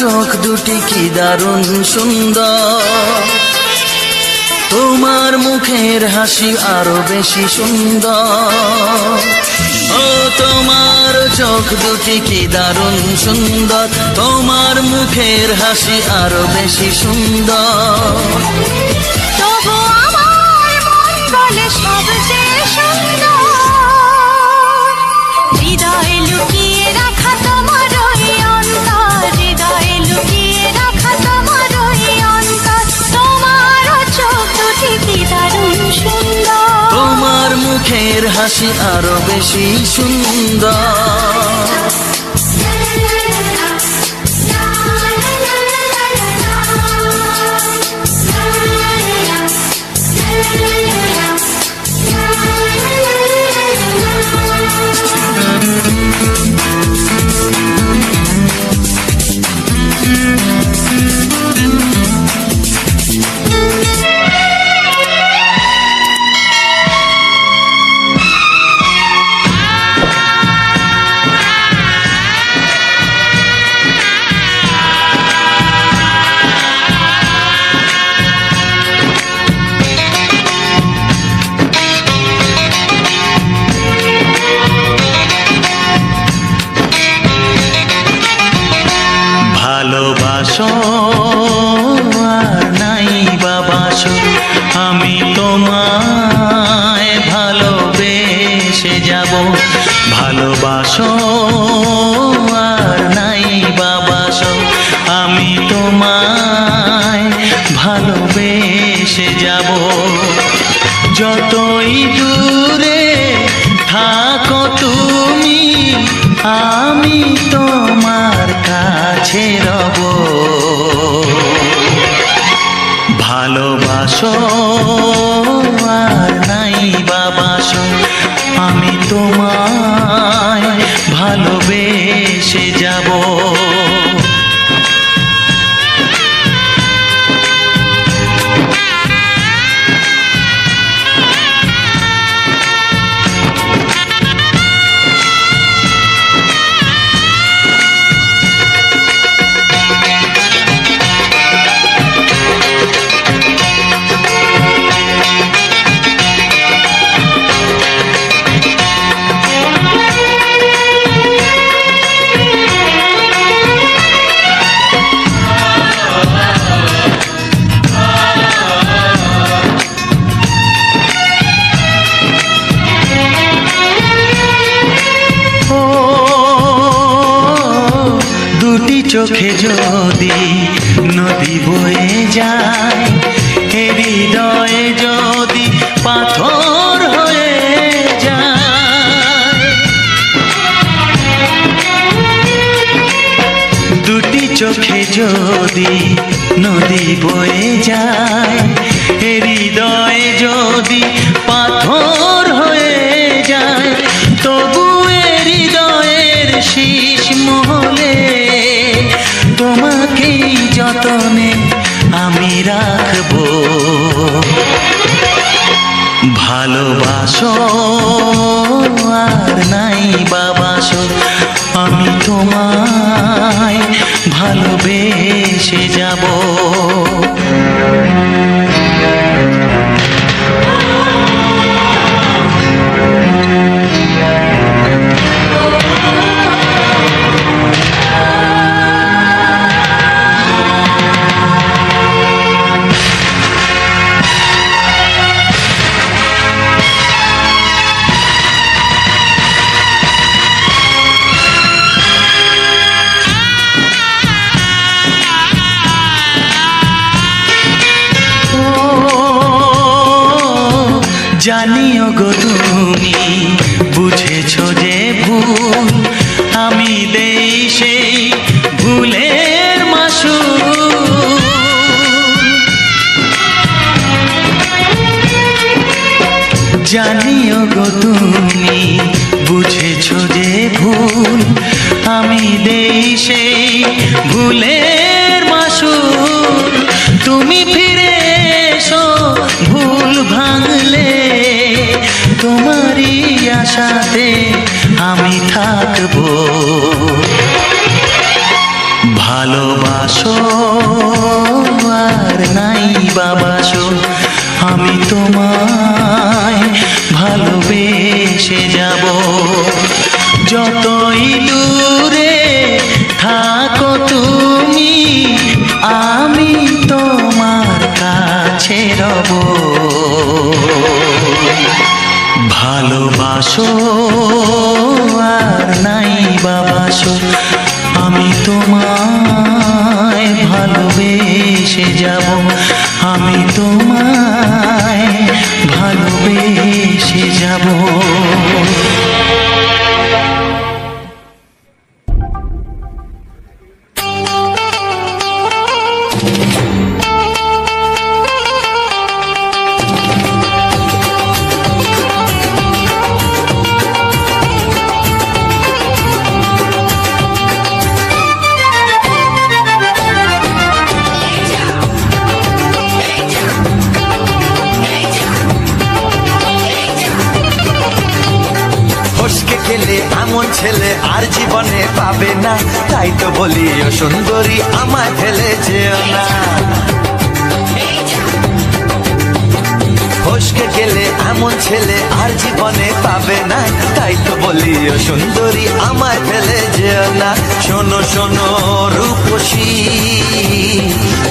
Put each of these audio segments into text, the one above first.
চোখ দুটি কি দারুণ সুন্দর, তোমার মুখের হাসি আরো বেশি সুন্দর। ও তোমার চোখ দুটি কি দারুণ সুন্দর, তোমার মুখের হাসি আরো বেশি সুন্দর। তবু আমার মন বলে সবচেয়ে সুন্দর, হৃদয়ে লুকিয়ে রাখা তোমার ওই অন্তর, হৃদয়ে লুকিয়ে রাখা তোমার ওই অন্তর। তোমার চোখ দুটি কি দারুণ সুন্দর, তোমার মুখের হাসি আরো বেশি সুন্দর। ভালোবাসো আর নাই বাবাসো, আমি তোমায় ভালোবেসে যাব। ভালোবাসো আর নাই বাবাসো, আমি তোমায় ভালোবেসে যাব। যতই দূরে থাকো তুমি, আমি তোমার কাছে রব। ভালোবাসো আর নাই বাবাসো, আমি তোমায় ভালোবেসে যাব। চোখে যদি নদী বয়ে যায়, হৃদয়ে যদি পাথর হয়ে যায়। দুটি চোখে যদি নদী বয়ে যায়, হৃদয়ে যদি পাথর হয়ে যায়, তবু হৃদয়ের শীষ মহলে তোমাকেই যতনে আমি রাখবো। ভালোবাসো আর নাই বাবাসো, আমি তোমায় ভালোবেসে যাব। জানিও গো তুমি বুঝেছো যে ভুল, আমি দেই সেই ভুলের মাসুল। জানিও গো তুমি বুঝেছো যে ভুল, আমি দেই সেই ভুলের মাসুল। তুমি ফিরে এসো ভুল ভাঙলে, তোমারই আশাতে আমি থাকবো। ভালোবাসা তোমায় ভালোবেসে যাব। যতই দূরে থাকো তুমি, আমি তোমার কাছে রব। ভালোবাসো আর নাই বাবাসো, আমি তোমায় ভালোবেসে যাব। আমি তোমায় ভালোবেসে যাব। এমন ছেলে আর জীবনে পাবে না, তাই তো বলি ও সুন্দরী আমায় ফেলে যেও না। ফসকে গেলে এমন ছেলে আর জীবনে পাবে না, তাই তো বলি ও সুন্দরী আমায় ফেলে যেও না। শোনো শোনো রূপসী,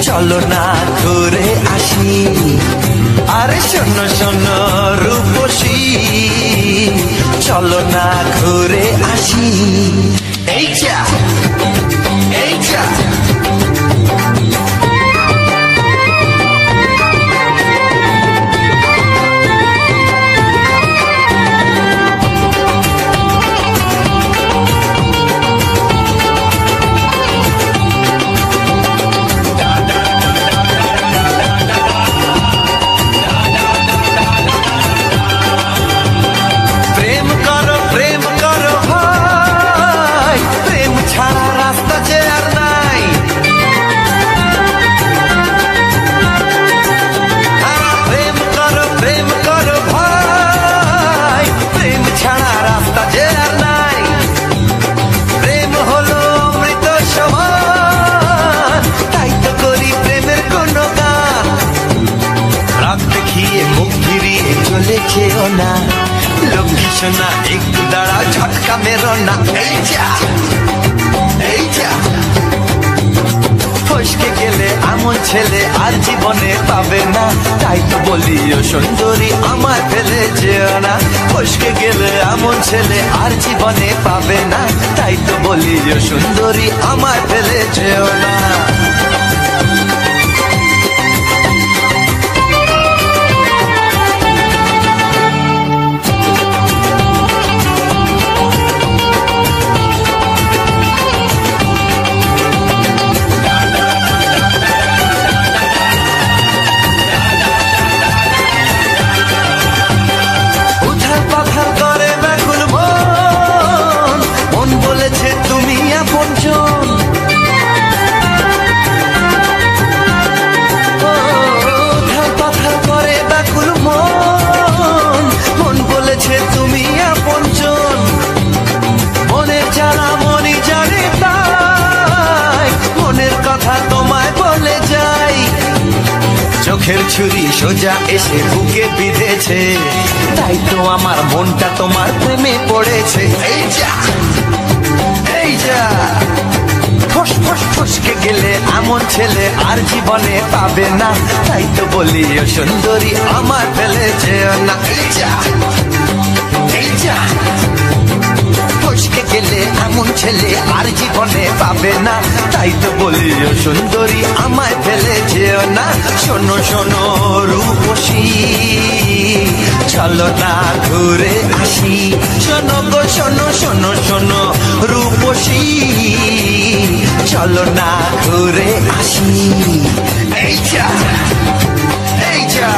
চলো না ঘুরে আসি। আরে শোনো শোনো রূপসী, চলো না ঘুরে আসি। এই যা এই যা না। লক্ষ্মী সোনা একটু দাঁড়াও, ঝটকা মেরো না। এই যা এই যা ফসকে গেলে এমন ছেলে আর জীবনে পাবে না, তাই তো বলি ও সুন্দরী আমায় ফেলে যেও না। ফসকে গেলে এমন ছেলে আর জীবনে পাবে না, তাই তো বলি ও সুন্দরী আমায় ফেলে যেও না। চোখের ছুরি সোজা এসে বুকে বিঁধেছে, তাই তো আমার মনটা তোমার প্রেমে পড়েছে। এই যা এই যা ফস ফস ফসকে গেলে এমন ছেলে আর জীবনে পাবে না, তাই তো বলি ও সুন্দরী আমার ফেলে যেও না। এই যা এই যা ফসকে গেলে এমন ছেলে আর জীবনে পাবে না, তাই তো বলি ও সুন্দরী আমায় ফেলে যেও না। শোনো শোনো রূপসী, চলো না ঘুরে আসি। শোনো গো শোনো শোনো শোনো রূপসী, চলো না ঘুরে আসি। এই যা এই যা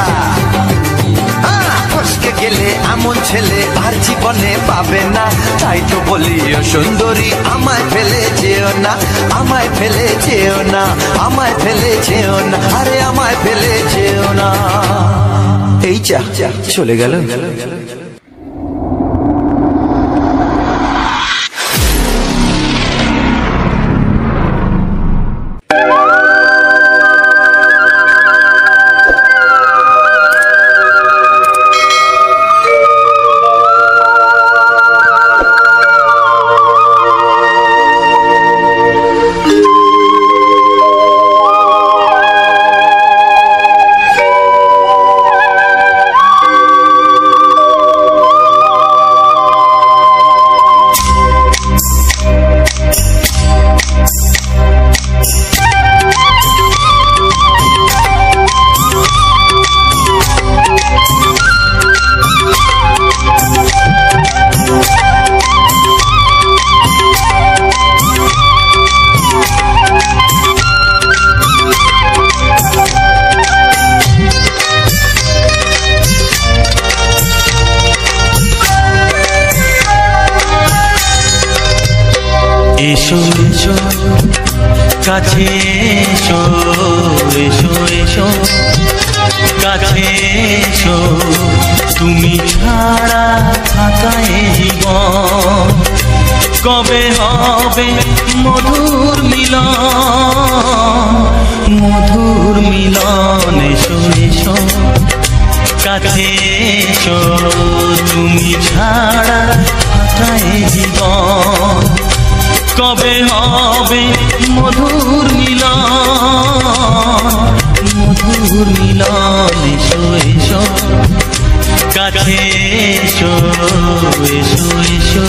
ফসকে গেলে এমন ছেলে আর জীবনে পাবে না, তাই তো বলি ও সুন্দরী আমায় ফেলে যেও না। আমায় ফেলে যেও না, আমায় ফেলে যেও না, আরে আমায় ফেলে যেও না। এই যা চলে গেল। এসো এসো কাছে এসো, এসো এসো কাছে এসো, তুমি ছাড়া থাকা এ জীবন কবে হবে মধুর মিলন, মধুর মিলন। এসো এসো কাছে এসো, তুমি ছাড়া থাকা এ জীবন কবে হবে মধুর মিলন, মধুর মিলন। এসো এসো কাছে এসো, এসো এসো।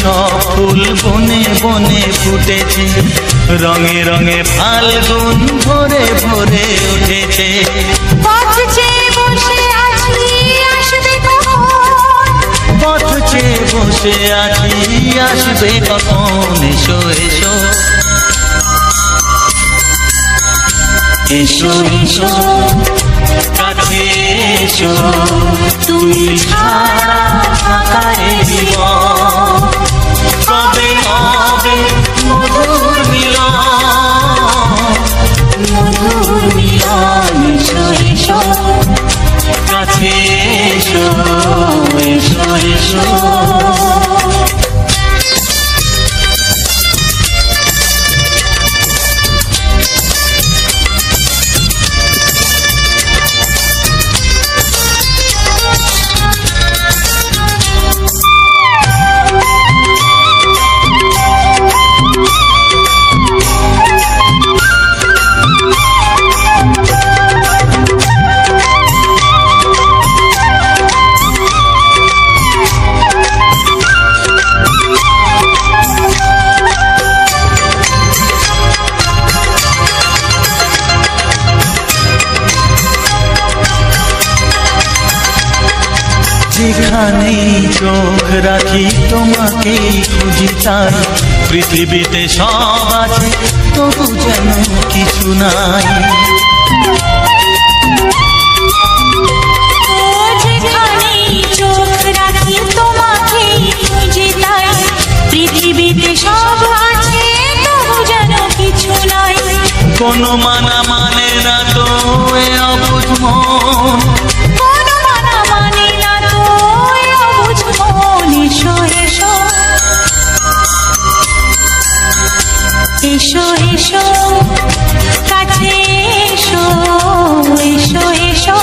সব ফুল বনে বনে ফুটেছে, রঙে রঙে ফাল্গুন ভরে ভরে উঠেছে। পথ চেয়ে বসে আছি আসবে কখন, পথ চেয়ে বসে আছি আসবে কখন। এসো এসো এসো এসো কাছে এসো, তুমি ছাড়া থাকা এ জীবন কবে হবে মধুর মিলন, মধুর মিলন। এসো এসো কাছে এসো, এসো এসো। যেখানে চোখ রাখি তোমাকেই খুঁজি, তাই পৃথিবীতে সব আছে তবু যেন কিছু নাই। যেখানে চোখ রাখি তোমাকেই খুঁজি, তাই পৃথিবীতে সব আছে তবু যেন কিছু নাই। কোনো মানা মানে না তো এ অবুঝ মন, এসো এসো এসো এসো কাছে এসো, এসো এসো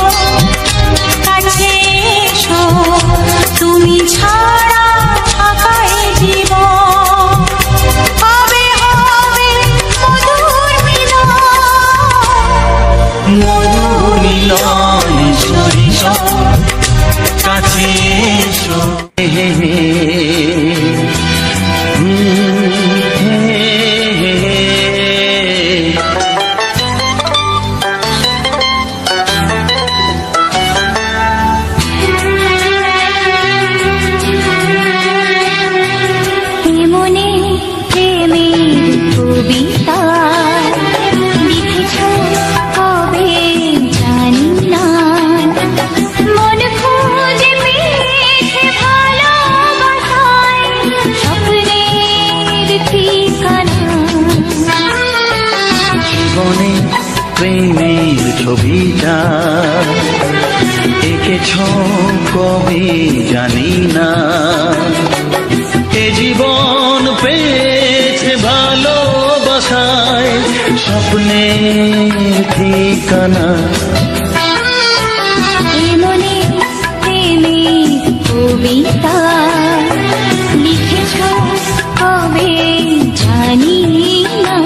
কাছে এসো, তুমি ছাড়া থাকা এ জীবন হবে হবে মধুর মিলন, মধুর মিলন। এসো এসো কাছে এসো। প্রেমের ছবিটা এঁকেছ কবে জানি না, এ জীবন পেয়েছে ভালোবাসায় স্বপ্নের ঠিকানা। মনে প্রেমের কবিতা লিখেছ কবে জানি না।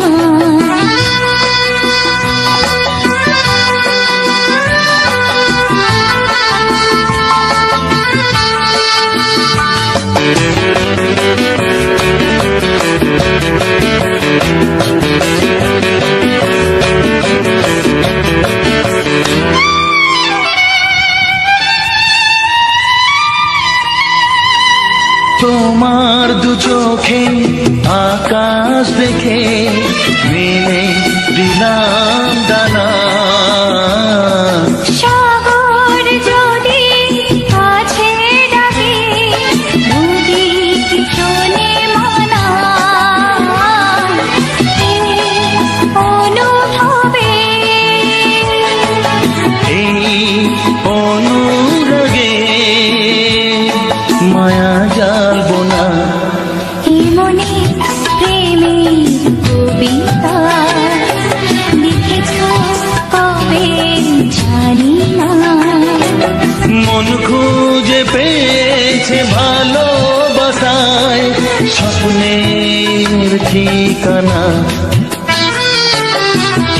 তোমার দু চোখে আকাশ দেখে মেলে দিলাম দানা। সাগর যদি কাছে ডাকে নদী শোনে মানা। অনুভবে এই অনুরাগে মায়া জালবো না। মনে প্রেমের কবিতা লিখেছ কবে জানি না। মন খুঁজে পেয়েছে ভালোবাসায় স্বপ্নের ঠিকানা।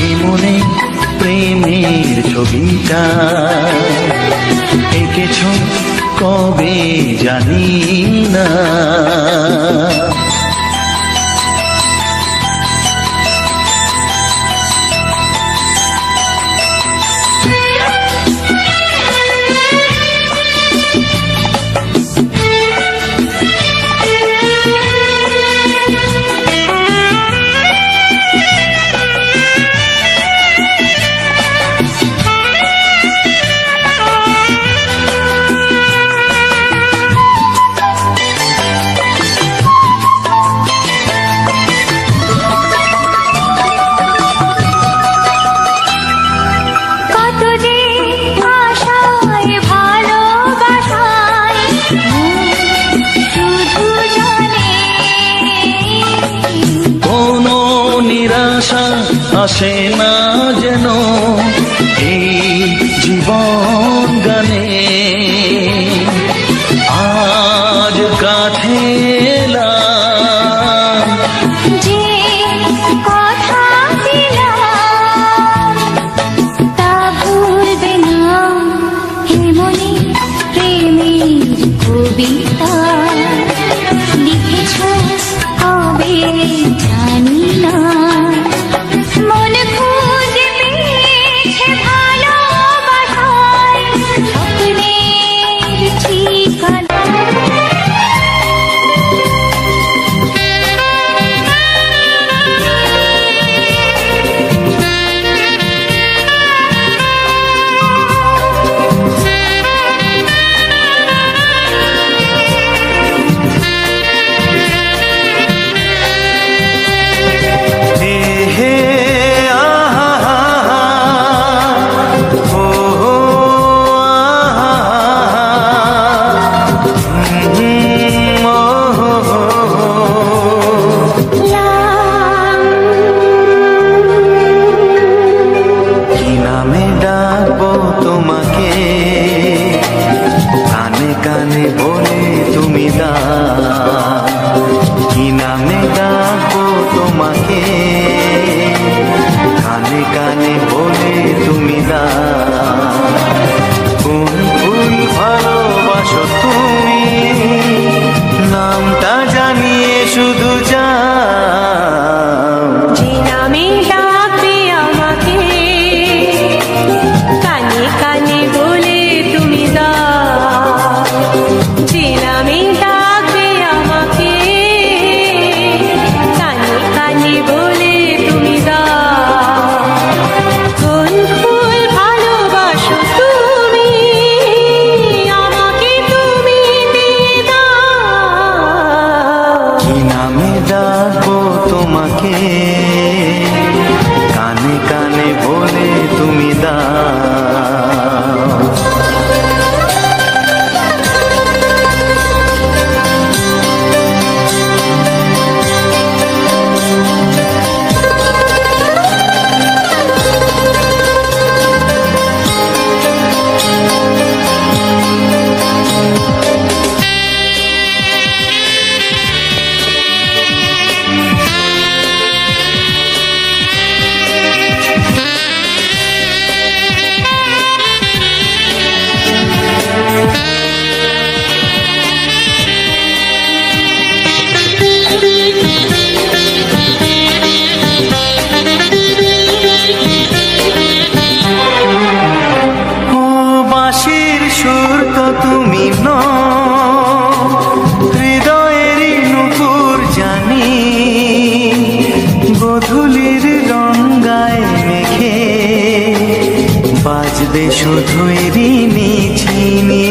এ মনে প্রেমের ছবিটা এঁকেছ কবে জানি না। আসে না যেন এই জীবন গানে। আজ কাছে এলাম যে কথা দিলাম তা ভুলবে না। হে মনে প্রেমের কবিতা লিখেছ কবে জানি না। মন খুঁজে পেয়েছে ভালোবাসায় স্বপ্নের ঠিকানা। ভালোবাসো তুমি আমাকে, তুমি শুধুই ঋণী চিনি।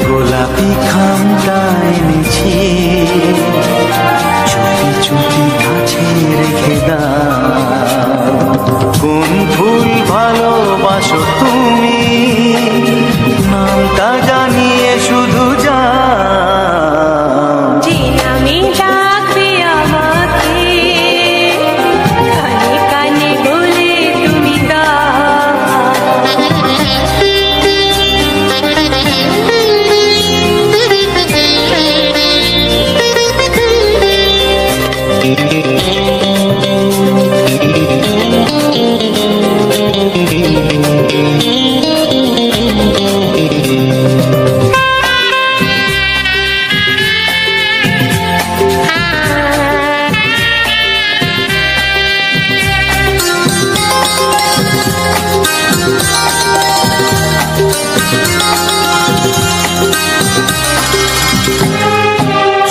গোলাপি খামটা এনেছি, চুপি চুপি কাছে রেখে দাও। কোন ফুল ভালোবাসো তুমি, নামটা জানিয়ে শুধু যাও। যে নামে ডাকবে আমাকে, কানে কানে বলে তুমি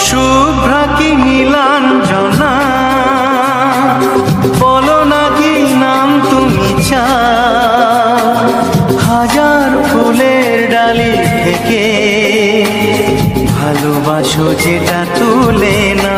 শুভ্রা কি নীলাঞ্জনা, বলো না কি নাম তুমি চাও। হাজার ফুলের ডালি থেকে ভালোবাসো যেটা তুলে না।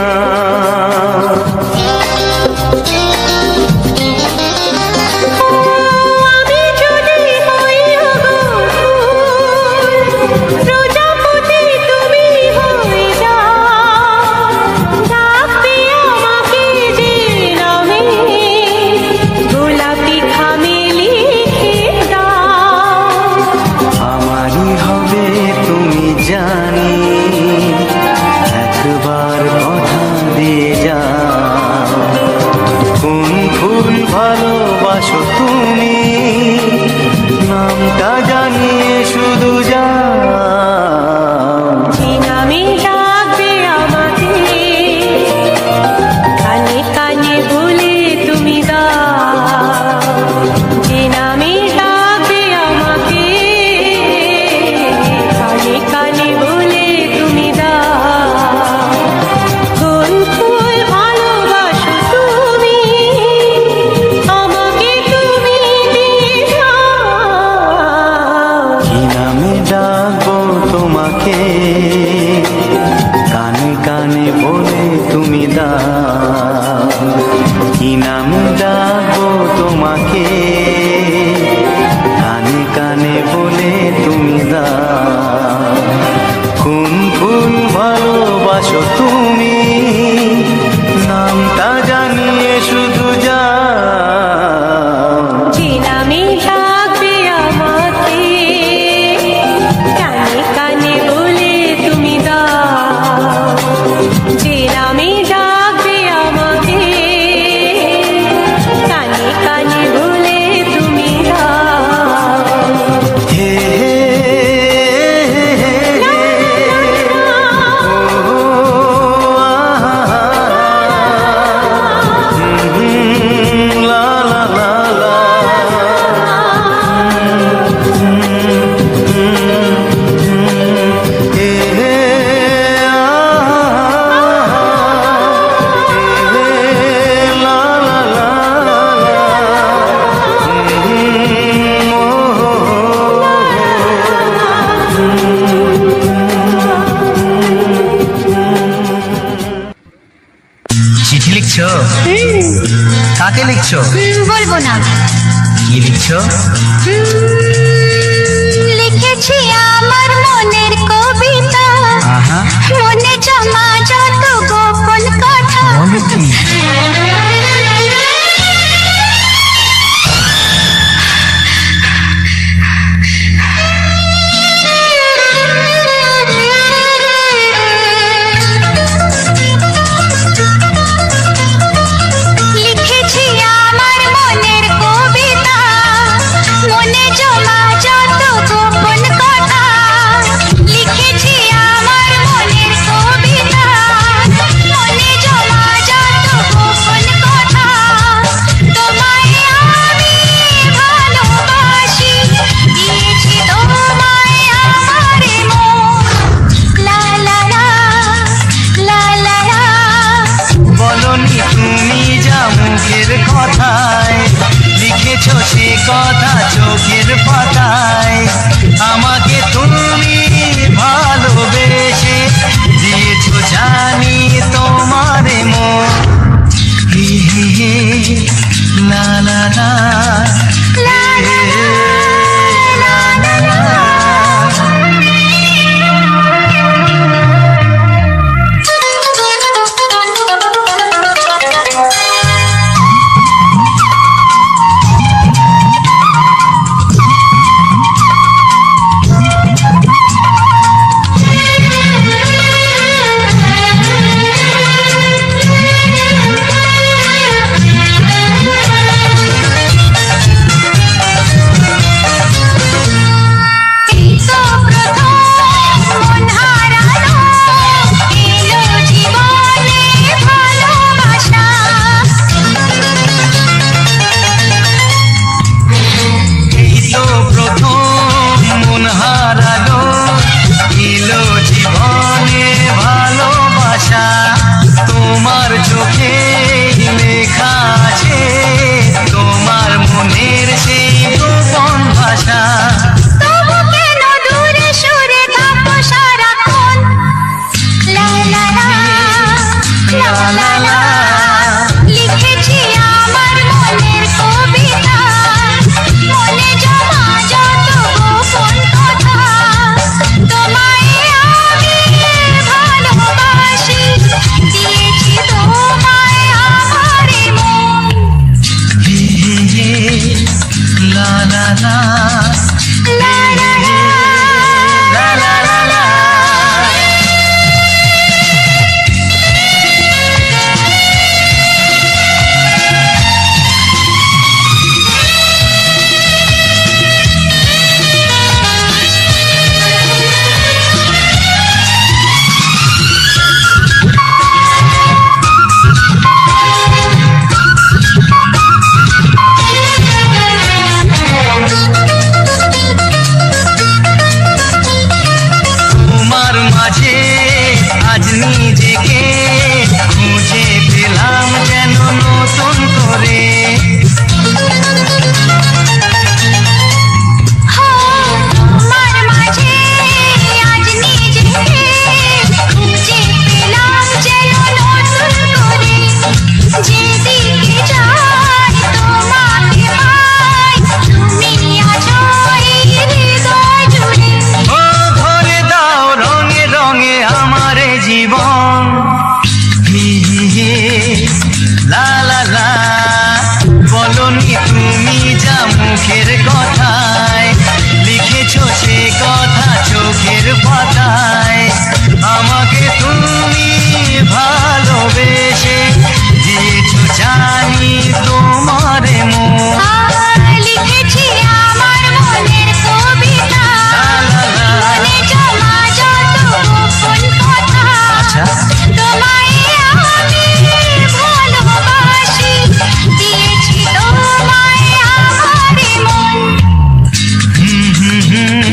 জানি একবার কথা দিয়ে যাও। কোন ফুল ভালোবাসো তুমি, নামটা জানিয়ে শুধু যাও। যে নামে ডাকবে আমাকে, কানে কানে বলে তুমি দাও। যে নামে ডাকবে আমাকে, কানে কানে বলে তুমি দাও। কোন ফুল ভালোবাসো তুমি, আমাকে তুমি দিয়ে দাও। কি নামে ডাকবো তোমাকে, কানে কানে বলে তুমি দাও। কি নামে ডাকবো তোমাকে, কানে কানে বলে তুমি দাও। কোন ফুল ভালোবাসো তুমি, নামটা জানিয়ে শুধু যাও। যে নামে ডাকবে আমাকে, কানে কানে বলে তুমি দাও। যে নামে ডাকবে আমাকে, কানে কানে বলে তুমি দাও। হে হে লা লা লা লা। হে হে লা লা লা লা। চিঠি লিখছো? কাকে লিখছো? বলবো না। কি লিখছো? লিখেছি আমার মনের কবিতা, আহা, মনে জমা যত গোপন কথা। বলো কি? লিখেছি আমার মনের কবিতা, মনে জমা যত গোপন কথা। লিখেছি আমার মনের কবিতা, মনে জমা লিখেছো সে কথা চোখের পাতায়, আমাকে তুমি ভালোবেসে দিয়েছো জানি তোমারে মন। হি হি হি লা লা লা লা লা লা লা। তোমার চোখে লেখা আছে তোমার মনের সেই গোপন ভাষা। তবু কেন দূরে সরে থাকো সারাক্ষণ? লা লা লা লা লা লা। লিখেছি আমার মনের কবিতা, মনে জমা যত গোপন কথা, তোমায় আমি ভালোবাসি, দিয়েছি তোমায় আমার মন। লা লা লা লা লা লা লা লা লা লা। তোমার মাঝে আজ নিজেকে খুঁজে পেলাম যেন নতুন করে। তোমার মাঝে আজ নিজেকে খুঁজে পেলাম যেন নতুন করে। যেদিকে যাই তোমাকে পাই, তুমি আছো এই হৃদয় জুড়ে। ও ভরে দাও রঙে রঙে আমার জীবন। হি হি হি লা লা লা। বলনি তুমি যা মুখের কথায়, লিখেছো সে কথা চোখের পাতায়, আমাকে তুমি ভালোবেসে দিয়েছো জানি তোমারে মন। লিখেছি আমার মনের কবিতা, মনে জমা যত গোপন কথা, তোমায় আমি ভালোবাসি, দিয়েছি তোমায় আমার মন।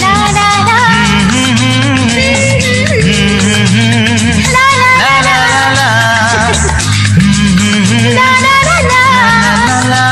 লা লা লা লা লা লা লা লা লা লা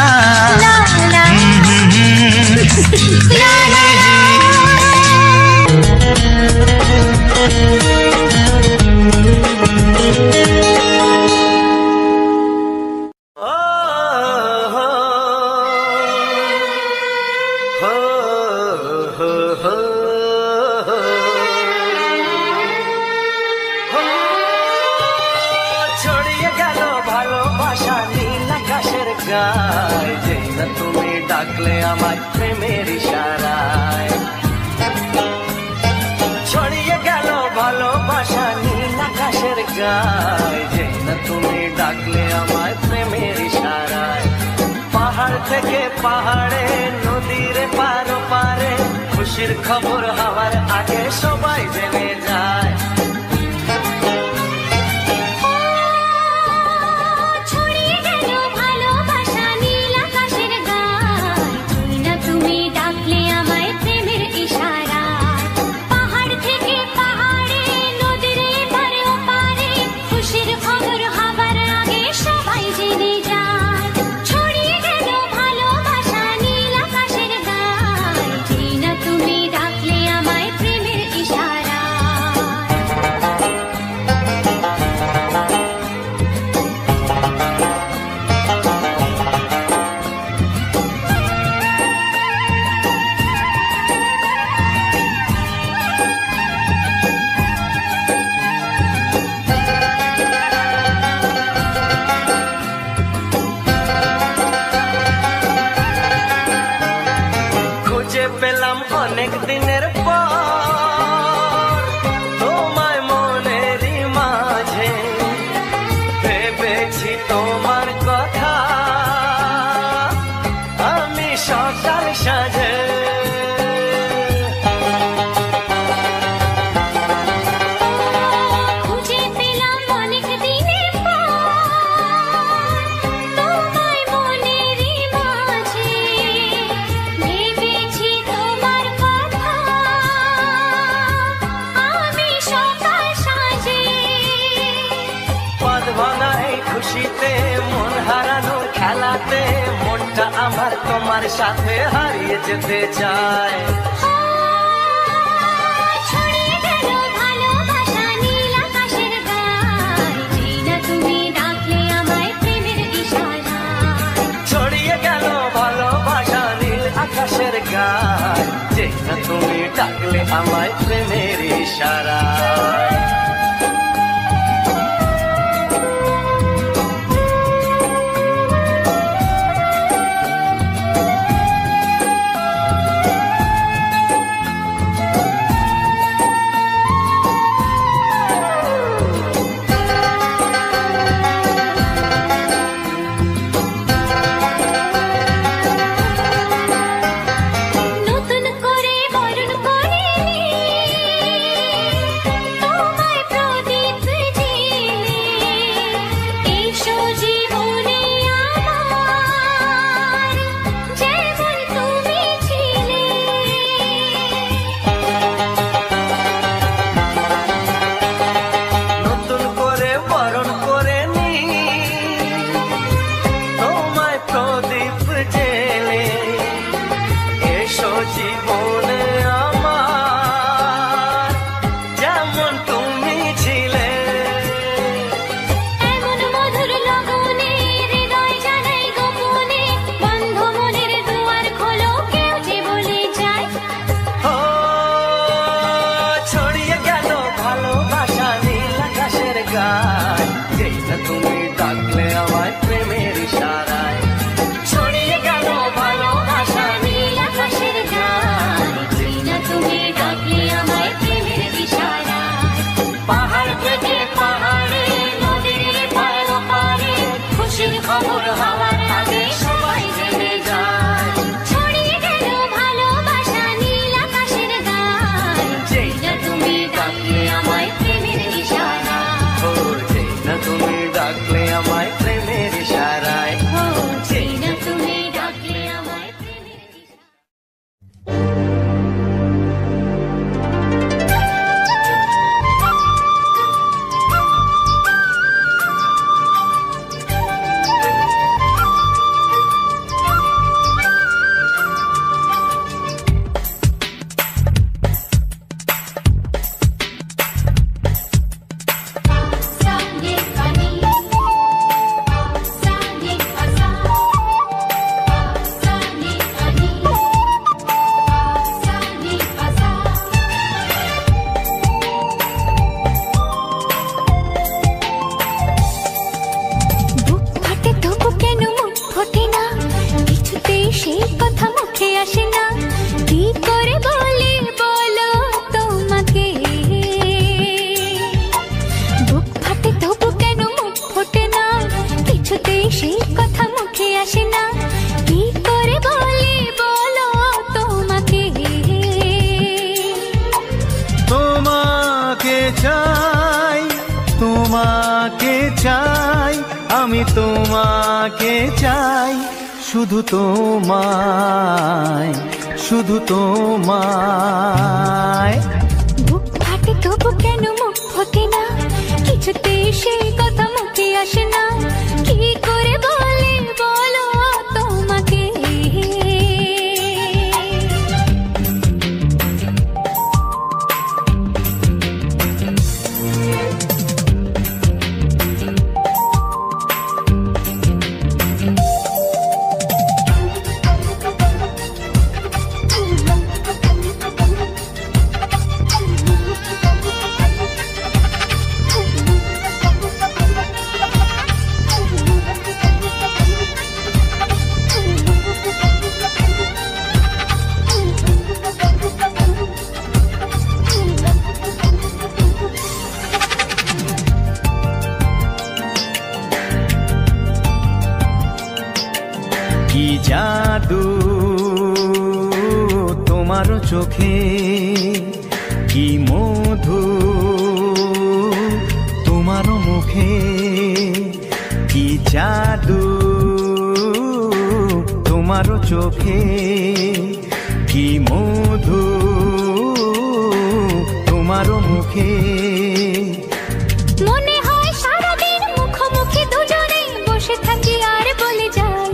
ছড়িয়ে গেল ভালোবাসা নীল আকাশের গায়ে, যেই না তুমি ডাকলে আমার প্রেমের ইশারায়। ছড়িয়ে গেল ভালোবাসা নীল আকাশের গায়ে, যেই না তুমি ডাকলে আমার প্রেমের ইশারায়। পাহাড় থেকে পাহাড়ে নদীর পার পারে, খুশির খবর হওয়ার আগে সবাই জেনে যায়। ছড়িয়ে গেল ভালোবাসা নীল আকাশের গায়ে, তুই না তুমি ডাকলে আমায় প্রেমের ইশারায়। পাহাড় থেকে পাহাড়ে নদীর এপারে ওপারে, খুশির খবর হবার আগে সবাই জেনে যায়। ছড়িয়ে গেল ভালোবাসা নীল অনেক দিনের পর তোমায় মনেরই মাঝে ভেবেছি তোমার কথা আমি সকাল সাজে খুশিতে মন হারানোর খেলাতে মনটা আমার তোমার সাথে হারিয়ে যেতে চায় ছড়িয়ে গেল ভালোবাসা নীল আকাশের গায়ে যেই না তুমি ডাকলে আমায় প্রেমের ইশারায় ছড়িয়ে গেল ভালোবাসা নীল আকাশের গায়ে যেই না তুমি ডাকলে আমায় প্রেমের ইশারায় জীবনে আমার যেমন তুমি ছিলে এমন মধুর লগনে হৃদয় জানাই গোপনে বন্ধ মনের দুয়ার খোলো কেউ যে বলে যায় ও ছড়িয়ে গেল ভালোবাসা নীল আকাশের গায়ে যেই না তুমি ডাকলে আমায় প্রেমের ইশারায় ছড়িয়ে গেল ভালোবাসা নীল আকাশের পাহাড় থেকে পাহাড়ে নদীর পার পারে খুশির খবর হওয়ার আগে সবাই জেনে যায় ছড়িয়ে গেল ভালোবাসা নীল আকাশের গায়ে যেই না তুমি ডাকলে আমায় প্রেমের ইশারায় ও যেই না তুমি ডাকলে আমায় প্রেমের ইশারায় ও যেই না তুমি ডাকলে আমায় প্রেমের ইশারায় সেই কথা মুখে আসে না কি করে বলি বলো তোমাকে বুক ফাটে তবু কেন মুখ ফোটে না কিছুতেই সেই কথা মুখে আসে না কি করে বলি বলো তোমাকে তোমাকে চাই তোমাকে চাই আমি তোমাকে চাই শুধু তোমায় শুধু তোমায় বুক ফাটে তবু কেন মুখ ফোটে না কিছুতেই সেই কথা মুখে আসে না কি করে বলি বলো তোমাকে তোমারও চোখে কি মধু, তোমারও মুখে কি জাদু, তোমারও চোখে কি মধু, তোমারও মুখে। মনে হয় সারাদিন মুখোমুখি দুজনে বসে থাকি আর বলে যাই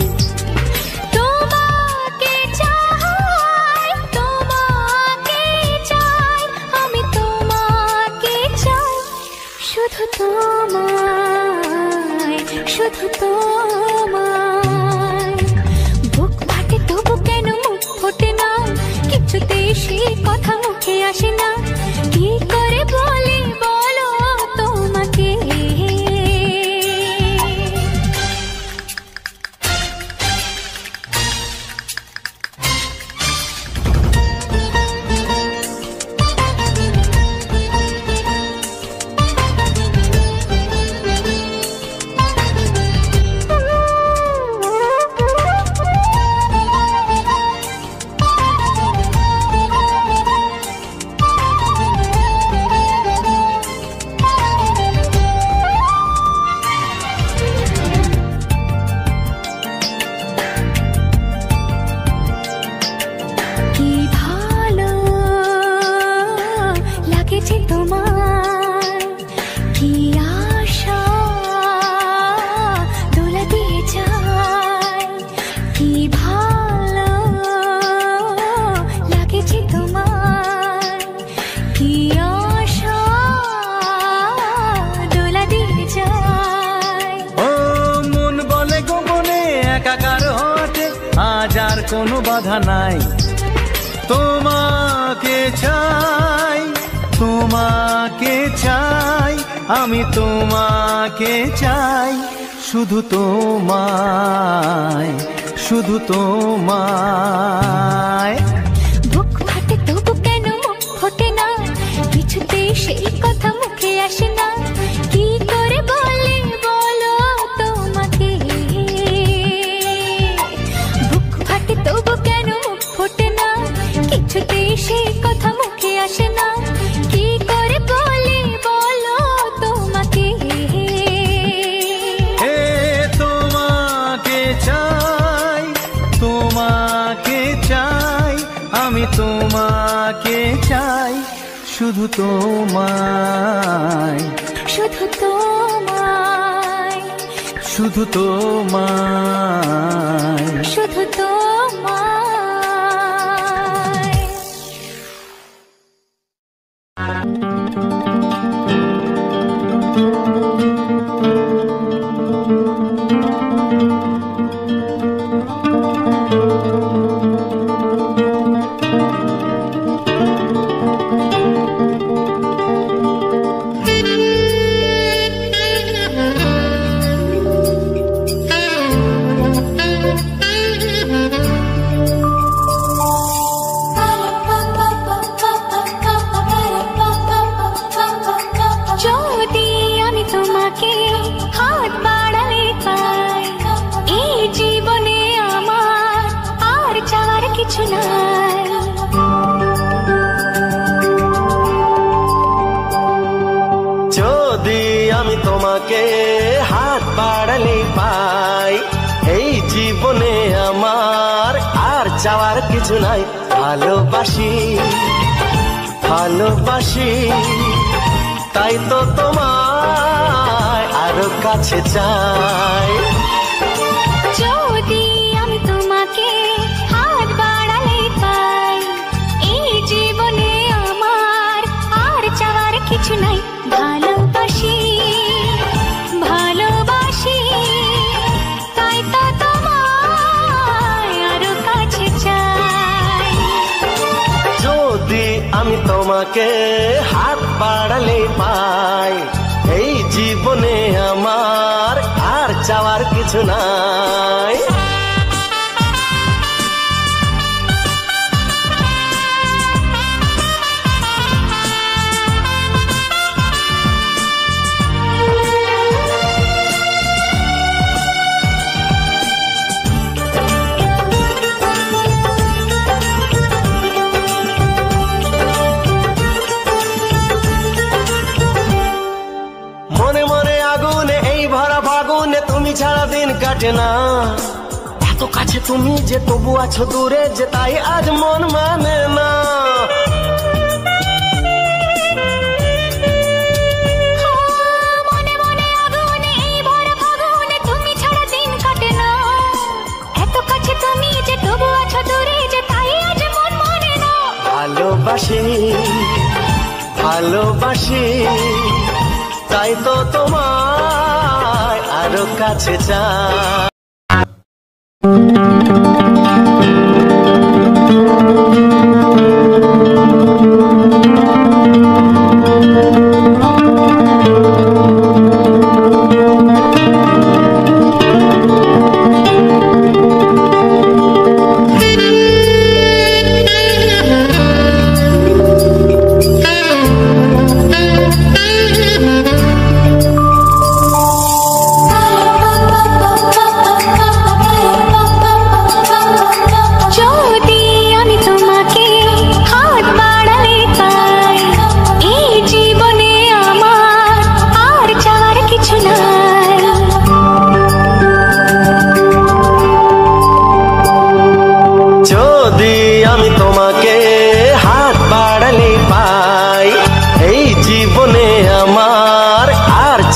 তোমাকে চাই, তোমাকে চাই, আমি তোমাকে চাই, শুধু তোমায়, শুধু তোমায়। বুক ফাটে তবু কেন মুখ ফোটে না, কিছুতেই সেই কথা মুখে আসে না, কি করে বলি বলো তোমাকে। কোনো বাধা নাই, তোমাকে চাই, তোমাকে চাই, আমি তোমাকে চাই, শুধু তোমায়, শুধু তোমায়। বুক ফাটে তবু কেন মুখ ফোটে না, কিছুতেই সেই কথা মুখে আসে না, কি করে বলে বলো তোমাকে। বুক ফাটে তবু কেন মুখ ফোটে না, কিছুতেই সেই কথা মুখে আসে না, কি করে বলে বলো তোমাকে। তোমাকে চাই, তোমাকে চাই, আমি তোমাকে চাই, শুধু তোমায়, শুধু তোমায়, শুধু তোমায়, শুধু তোমায়। যদি আমি তোমাকে হাত বাড়ালে পাই, এই জীবনে আমার আর চাওয়ার কিছু নাই। ভালোবাসি, ভালোবাসি, তাই তো তোমায় আরো কাছে চাই। যদি আমি তোমাকে হাত বাড়ালে পাই, এই জীবনে আমার আর চাওয়ার কিছু নাই। ভালোবাসি, ভালোবাসি, তাই তো তোমায় আরো কাছে চাই। যদি আমি তোমাকে হাত বাড়ালে পাই, এই জীবনে আমার আর চাওয়ার কিছু নাই। কাটে না, এত কাছে তুমি যে তবু আছো দূরে, যে তাই আজ মন মানে না। ভালোবাসি ভালোবাসি তাই তো তোমায় আরো কাছে চাই।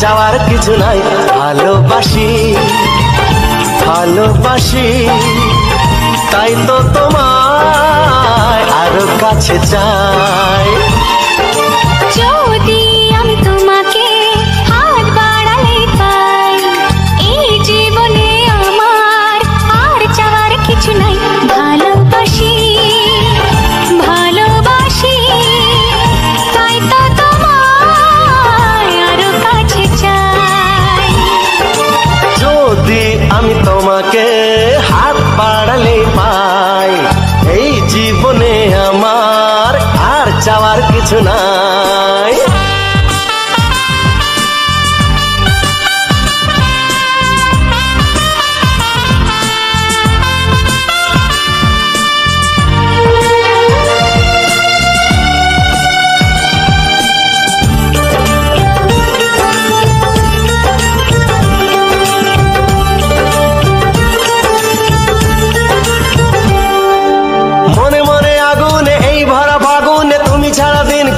চাওয়ার কিছু নাই, ভালোবাসি ভালোবাসি তাই তো তোমায় আরো কাছে চাই। যদি আমি তোমাকে হাত বাড়ালে পাই, এই জীবনে আমার আর চাওয়ার কিছু নাই। ভালোবাসি ভালোবাসি তাই তো তোমায় আরো কাছে চাই। যদি আমি তোমাকে হাত বাড়ালে পাই, এই জীবনে আমার আর চাওয়ার কিছু নাই।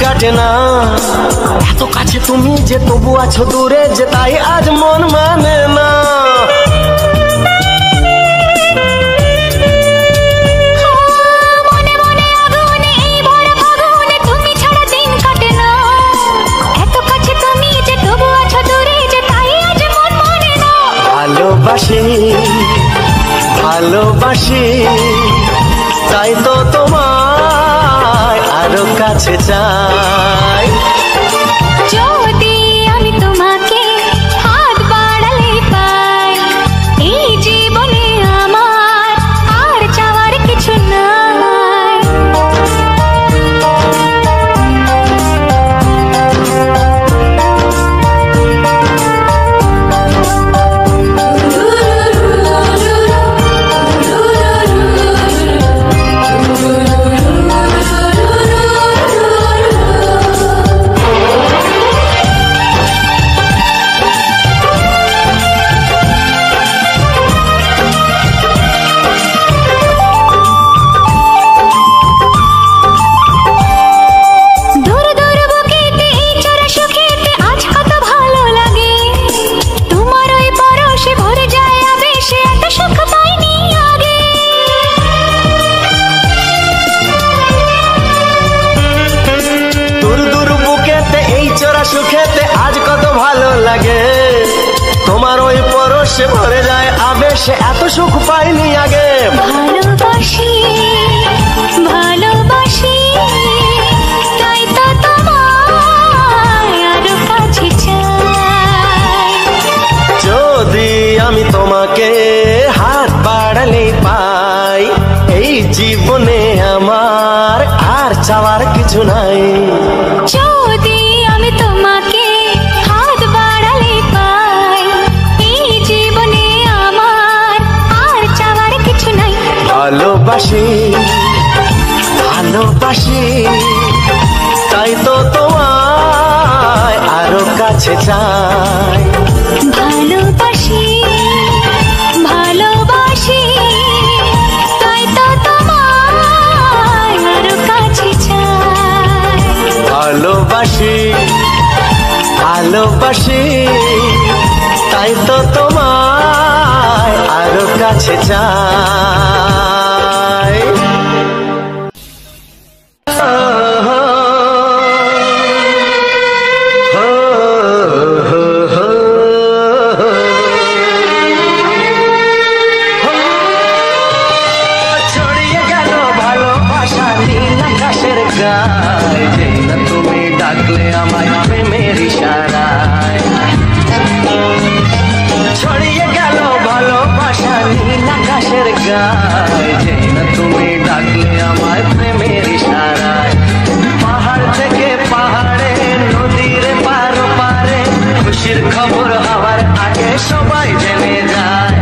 কাটে না, এত কাছে তুমি যে তবু আছো দূরে, যে তাই আজ মন মানে না। ভালোবাসি ভালোবাসি তাই তো তোমায় আরো কাছে চাই। যদি আমি তোমাকে হাত বাড়ালে পাই, এই জীবনে আমার আর চাওয়ার কিছু নাই। সুখেতে আজ কত ভালো লাগে, তোমার ওই পরশে ভরে যায় আবেশে, এত সুখ পাইনি আগে। ভালোবাসি ভালোবাসি তাই তো তোমায় আরো কাছে চাই। যদি আমি তোমাকে হাত বাড়ালে পাই, এই জীবনে আমার আর চাওয়ার কিছু নাই। যদি আমি তোমাকে হাত বাড়ালে পাই, এই জীবনে আমার আর চাওয়ার কিছু নাই। ভালোবাসি ভালোবাসি তাই তো তোমায় আরো কাছে চাই। ভালোবাসি ভালোবাসি, তাই তো তোমায় আরো কাছে চাই। ছড়িয়ে গেল ভালোবাসা নীল আকাশের গায়ে, যেই না তুমি ডাকলে আমায় প্রেমের ইশারায়। ছড়িয়ে গেল ভালোবাসা নীল আকাশের গায়ে, যেই না তুমি ডাকলে আমায় প্রেমের ইশারায়। পাহাড় থেকে পাহাড়ে, নদীর পার পারে, খুশির খবর হওয়ার আগে সবাই জেনে যায়।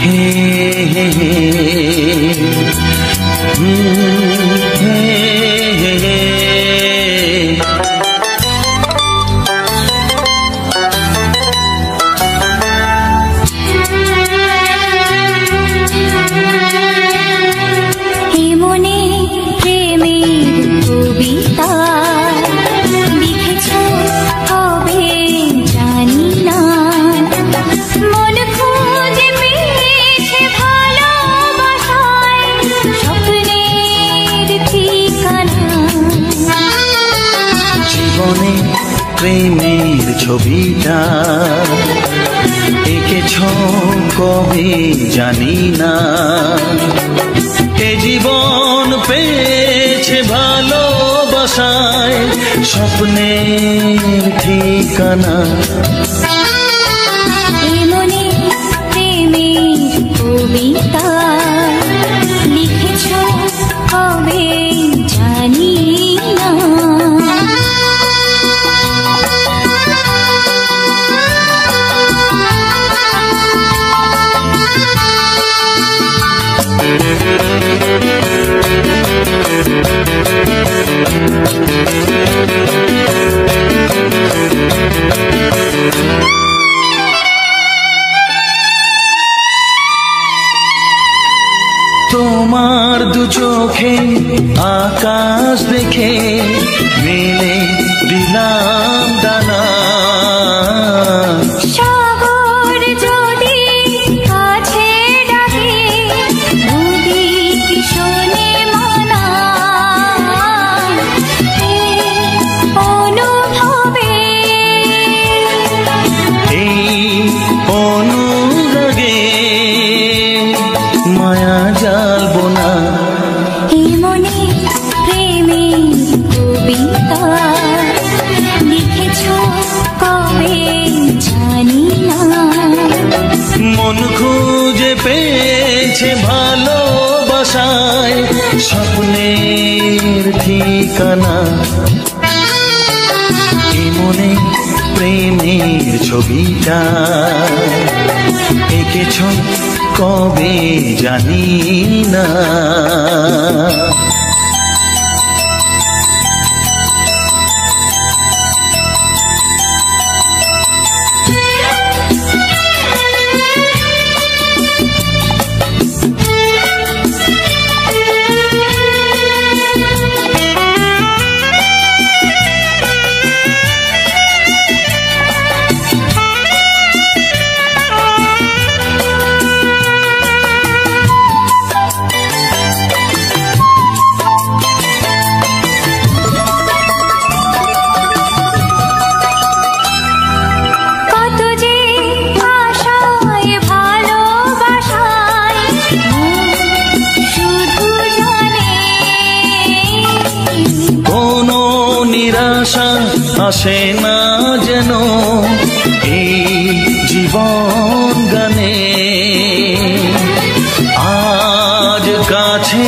hey, hey, hey. প্রেমের ছবিটা এঁকেছ কবে জানি না। এ জীবন পেয়েছে ভালোবাসায় স্বপ্নের ঠিকানা। এমনি প্রেমের কবিতা লিখেছ কবে জানি না। তোমার দু চোখে আকাশ দেখে মেলে দিলাম দানা। সাগর যদি কাছে ডাকে নদী কি শোনে মানা। অনুভবে এই অনুরাগে মায়া জালবো না। এমনি প্রেমের কবিতা লিখেছ কবে জানি না। মন খুঁজে পেয়েছে ভালোবাসায় স্বপ্নের ঠিকানা। মনে প্রেমের ছবিটা এঁকেছ কবে জানি না। কত যে আশায় ভালোবাসায় শুধু জানে কোনো নিরাশা আসে না যেন এই জীবন গানে। আজ কাছে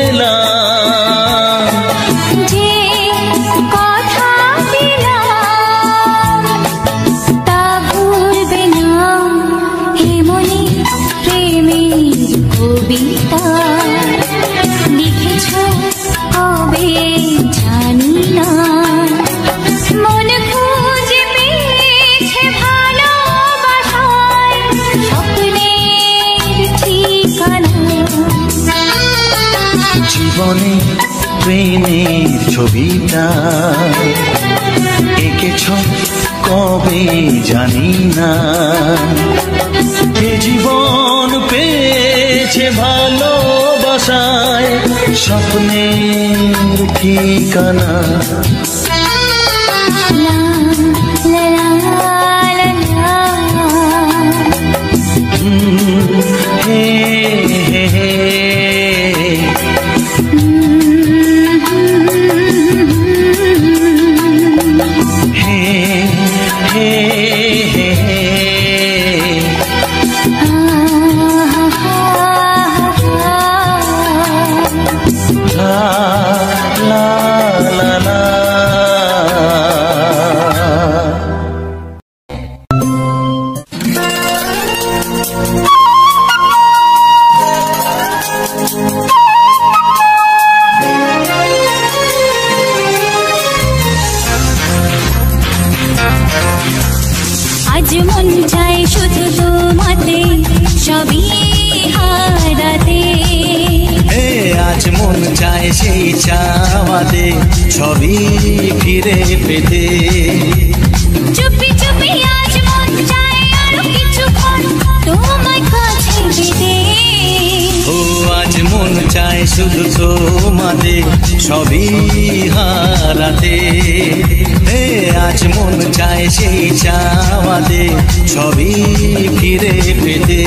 এলাম যে কথা দিলাম তা ভুলবে না। এমনি প্রেমের কবিতা লিখেছ কবে জানি না। মন খুঁজে পেয়েছে ভালোবাসায় স্বপ্নের ঠিকানা। জীবনে প্রেমের ছবিটা এঁকেছ কবে জানি না। এ জীবন পেয়েছে ভালোবাসায় স্বপ্নের ঠিকানা। লা লা লা লা হে হে হে হে হে হে হে। লা লা লা লা। আজ মন চায় শুধু তোমাতে সবই হারাতে। আজ মন চায় সেই চাওয়াতে ছবি ফিরে পেতে। চুপি চুপি আজ মন চায় আরো কিছুক্ষণ তোমায় কাছে পেতে। ও আজ মন চায় শুধু তোমাদের সবই হারাতে। আজ মন চায় সেই চাওয়াতে সবই ফিরে পেতে।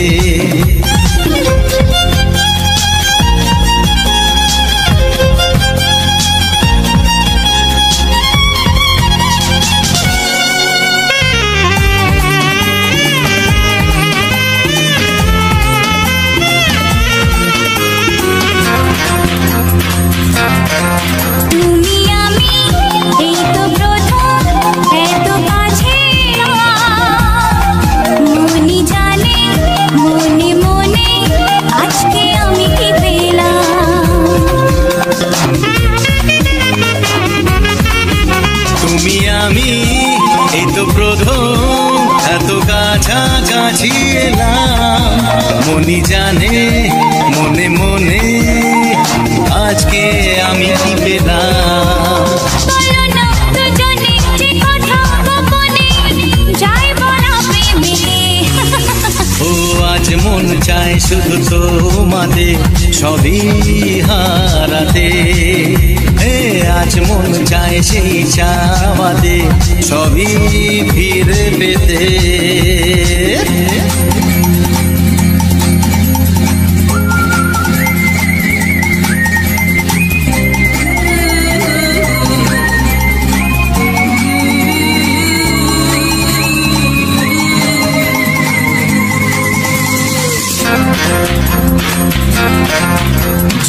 কাছাকাছি এলাম, মনি জানে মনে মনে আজকে আমি কি পেলাম। ও আজ মন চায় শুধু তোমাদের সবই হারাতে। আজ মন চায় সেই চাওয়াতে সবই ফিরে পেতে।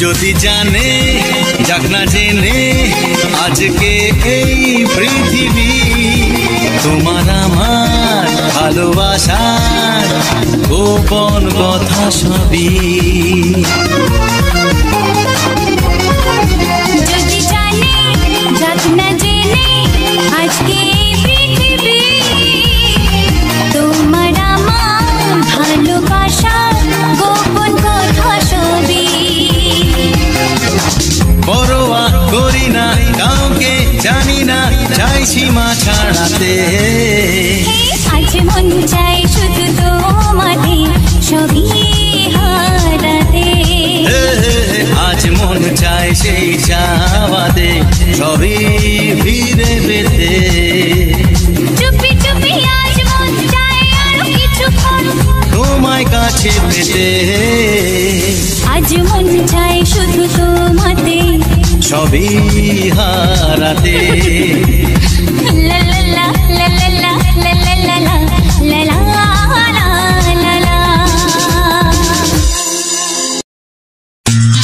যদি জানে যাক না জেনে আজকে এই পৃথিবী তোমার আমার ভালোবাসার গোপন কথা সবই। যদি জানে যাক না জেনে আজকে পৃথিবী তোমার আমার ভালোবাসার গোপন কথা সবই। পরোয়া করি না কাউকে জানি না চাই সীমা ছাড়াতে। আজ মন চাই শুধু তোমাদের সবই হারাতে। আজ মন চায় সেই চাওয়াতে সবই ফিরে পেতে। চুপি চুপি আজ মন চাই আরো কিছুক্ষণ তোমায় কাছে পেতে। আজ মন চাই শুধু তোমাদের সবই হারাতে। লা লা লা লা লা লা লা লা লা লা লা লা লা লা।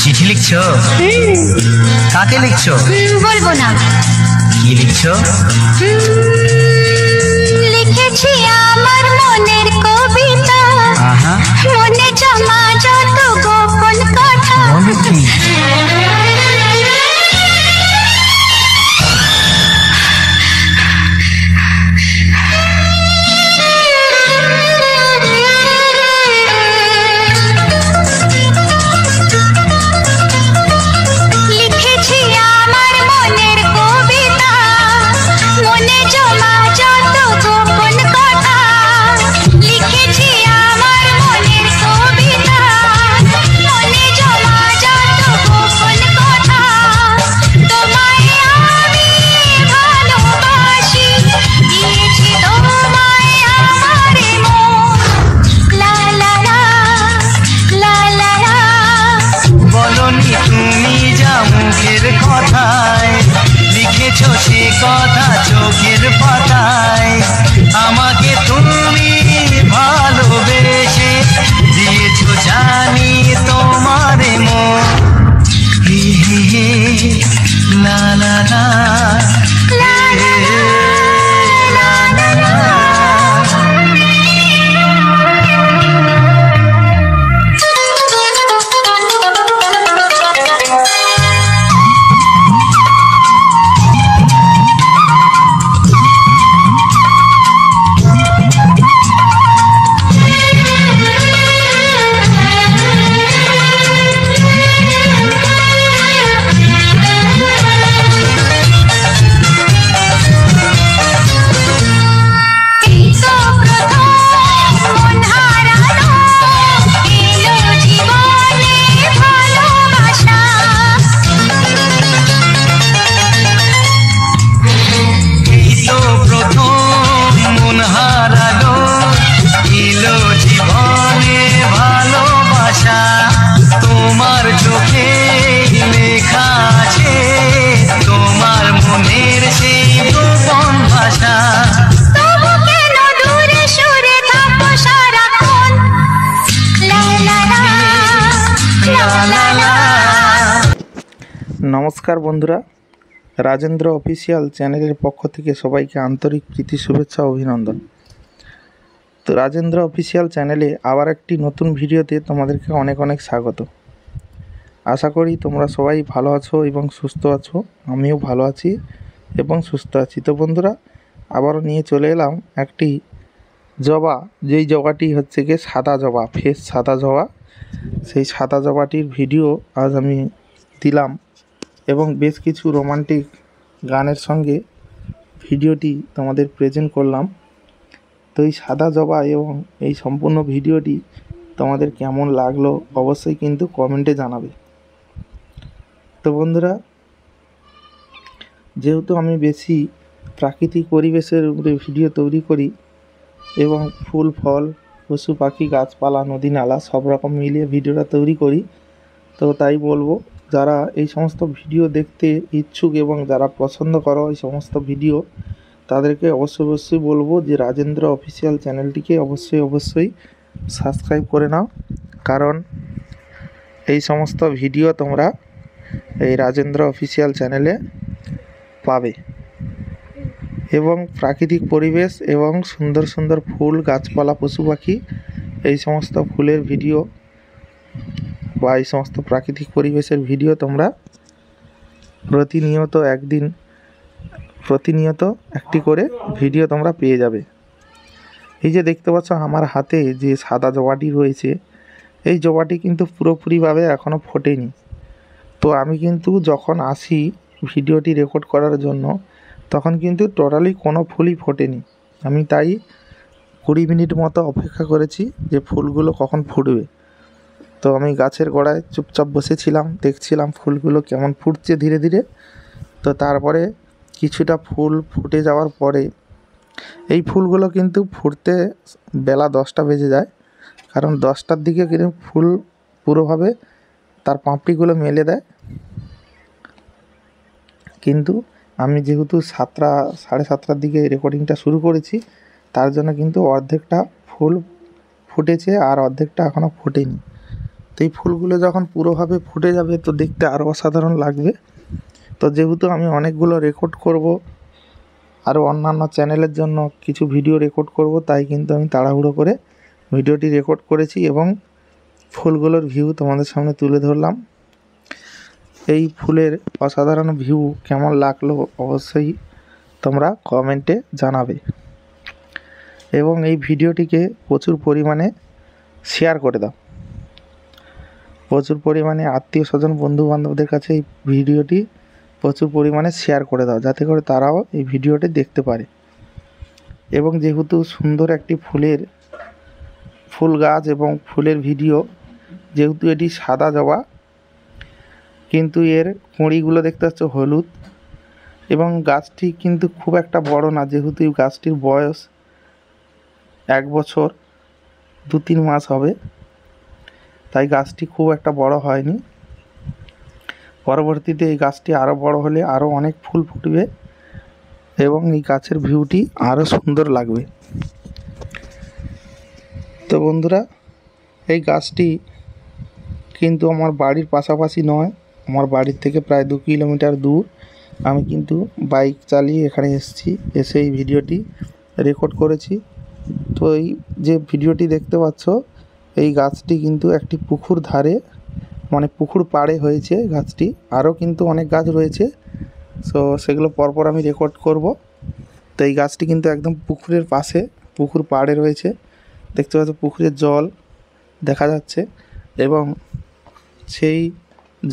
চিঠি লিখছো? কাকে লিখছো? বলবো না। কি লিখছো? লিখেছি আমার মনের কবিতা, আহা, মনে জমা যত গোপন কথা। বলো কি? লিখেছি আমার মনের কবিতা, মনে জমা যত গোপন কথা। লিখেছি নমস্কার বন্ধুরা, রাজেন্দ্র অফিসিয়াল চ্যানেলের পক্ষ থেকে সবাইকে আন্তরিক প্রীতি শুভেচ্ছা ও অভিনন্দন। তো রাজেন্দ্র অফিসিয়াল চ্যানেলে আবার একটি নতুন ভিডিওতে তোমাদেরকে অনেক অনেক স্বাগত। আশা করি তোমরা সবাই ভালো আছো এবং সুস্থ আছো। আমিও ভালো আছি এবং সুস্থ আছি। তো বন্ধুরা, আবারও নিয়ে চলে এলাম একটি জবা, যেই জবাটি হচ্ছে গিয়ে সাদা জবা, ফেস সাদা জবা। সেই সাদা জবাটির ভিডিও আজ আমি দিলাম এবং বেশ কিছু রোমান্টিক গানের সঙ্গে ভিডিওটি তোমাদের প্রেজেন্ট করলাম। তো এই সাদা জবা এবং এই সম্পূর্ণ ভিডিওটি তোমাদের কেমন লাগলো অবশ্যই কিন্তু কমেন্টে জানাবে। তো বন্ধুরা, যেহেতু আমি বেশি প্রাকৃতিক পরিবেশের উপরে ভিডিও তৈরি করি এবং ফুল ফল পশু পাখি গাছপালা নদী নালা সব রকম মিলিয়ে ভিডিওটা তৈরি করি, তো তাই বলবো যারা এই সমস্ত ভিডিও দেখতে ইচ্ছুক এবং যারা পছন্দ করো এই সমস্ত ভিডিও, তাদেরকে অবশ্যই বলবো যে রাজেন্দ্র অফিসিয়াল চ্যানেলটিকে অবশ্যই সাবস্ক্রাইব করে নাও। কারণ এই সমস্ত ভিডিও তোমরা এই রাজেন্দ্র অফিসিয়াল চ্যানেলে পাবে এবং প্রাকৃতিক পরিবেশ এবং সুন্দর সুন্দর ফুল গাছপালা পশু পাখি এই সমস্ত ফুলের ভিডিও বা এই সমস্ত প্রাকৃতিক পরিবেশের ভিডিও তোমরা প্রতিনিয়ত একটি করে ভিডিও তোমরা পেয়ে যাবে। এই যে দেখতে পাচ্ছ আমার হাতে যে সাদা জবাটি রয়েছে, এই জবাটি কিন্তু পুরোপুরিভাবে এখনও ফোটেনি। তো আমি কিন্তু যখন আসি ভিডিওটি রেকর্ড করার জন্য তখন কিন্তু টোটালি কোনো ফুলই ফোটেনি। আমি তাই 20 মিনিট মতো অপেক্ষা করেছি যে ফুলগুলো কখন ফুটবে। তো আমি গাছের গোড়ায় চুপচাপ বসেছিলাম, দেখছিলাম ফুলগুলো কেমন ফুটছে ধীরে ধীরে। তো তারপরে কিছুটা ফুল ফুটে যাওয়ার পরে এই ফুলগুলো কিন্তু ফুটতে বেলা 10টা বেজে যায়, কারণ 10টার দিকে কিন্তু ফুল পুরোভাবে তার পাপড়িগুলো মেলে দেয়। কিন্তু আমি যেহেতু 7টা সাড়ে 7টার দিকে রেকর্ডিংটা শুরু করেছি, তার জন্য কিন্তু অর্ধেকটা ফুল ফুটেছে আর অর্ধেকটা এখনও ফোটেনি। তো এই ফুলগুলো যখন পুরোভাবে ফুটে যাবে তো দেখতে আরও অসাধারণ লাগবে। তো যেহেতু আমি অনেকগুলো রেকর্ড করব, আরও অন্যান্য চ্যানেলের জন্য কিছু ভিডিও রেকর্ড করব, তাই কিন্তু আমি তাড়াহুড়ো করে ভিডিওটি রেকর্ড করেছি এবং ফুলগুলোর ভিউ তোমাদের সামনে তুলে ধরলাম। এই ফুলের অসাধারণ ভিউ কেমন লাগলো অবশ্যই তোমরা কমেন্টে জানাবে এবং এই ভিডিওটিকে প্রচুর পরিমাণে শেয়ার করে দাও। প্রচুর পরিমাণে আত্মীয় স্বজন বন্ধু বান্ধবদের কাছে এই ভিডিওটি প্রচুর পরিমাণে শেয়ার করে দাও, যাতে করে তারাও এই ভিডিওটি দেখতে পারে। এবং যেহেতু সুন্দর একটি ফুল গাছ এবং ফুলের ভিডিও, যেহেতু এটি সাদা জবা কিন্তু এর কুঁড়িগুলো দেখতে পাচ্ছ হলুদ, এবং গাছটি কিন্তু খুব একটা বড় না, যেহেতু এই গাছটির বয়স 1 বছর 2-3 মাস হবে, তাই গাছটি খুব একটা বড় হয়নি। পরবর্তীতে এই গাছটি আরও বড় হলে আরও অনেক ফুল ফুটবে এবং এই গাছের ভিউটি আরও সুন্দর লাগবে। তো বন্ধুরা, এই গাছটি কিন্তু আমার বাড়ির পাশাপাশি নয়, আমার বাড়ির থেকে প্রায় 2 কিলোমিটার দূর। আমি কিন্তু বাইক চালিয়ে এখানে এসে এই ভিডিওটি রেকর্ড করেছি। তো এই যে ভিডিওটি দেখতে পাচ্ছ, এই গাছটি কিন্তু একটি পুকুর ধারে, মানে পুকুর পাড়ে হয়েছে গাছটি। আরও কিন্তু অনেক গাছ রয়েছে, সো সেগুলো পরপর আমি রেকর্ড করব। তো এই গাছটি কিন্তু একদম পুকুরের পাশে, পুকুর পাড়ে রয়েছে। দেখতে পাচ্ছ পুকুরের জল দেখা যাচ্ছে এবং সেই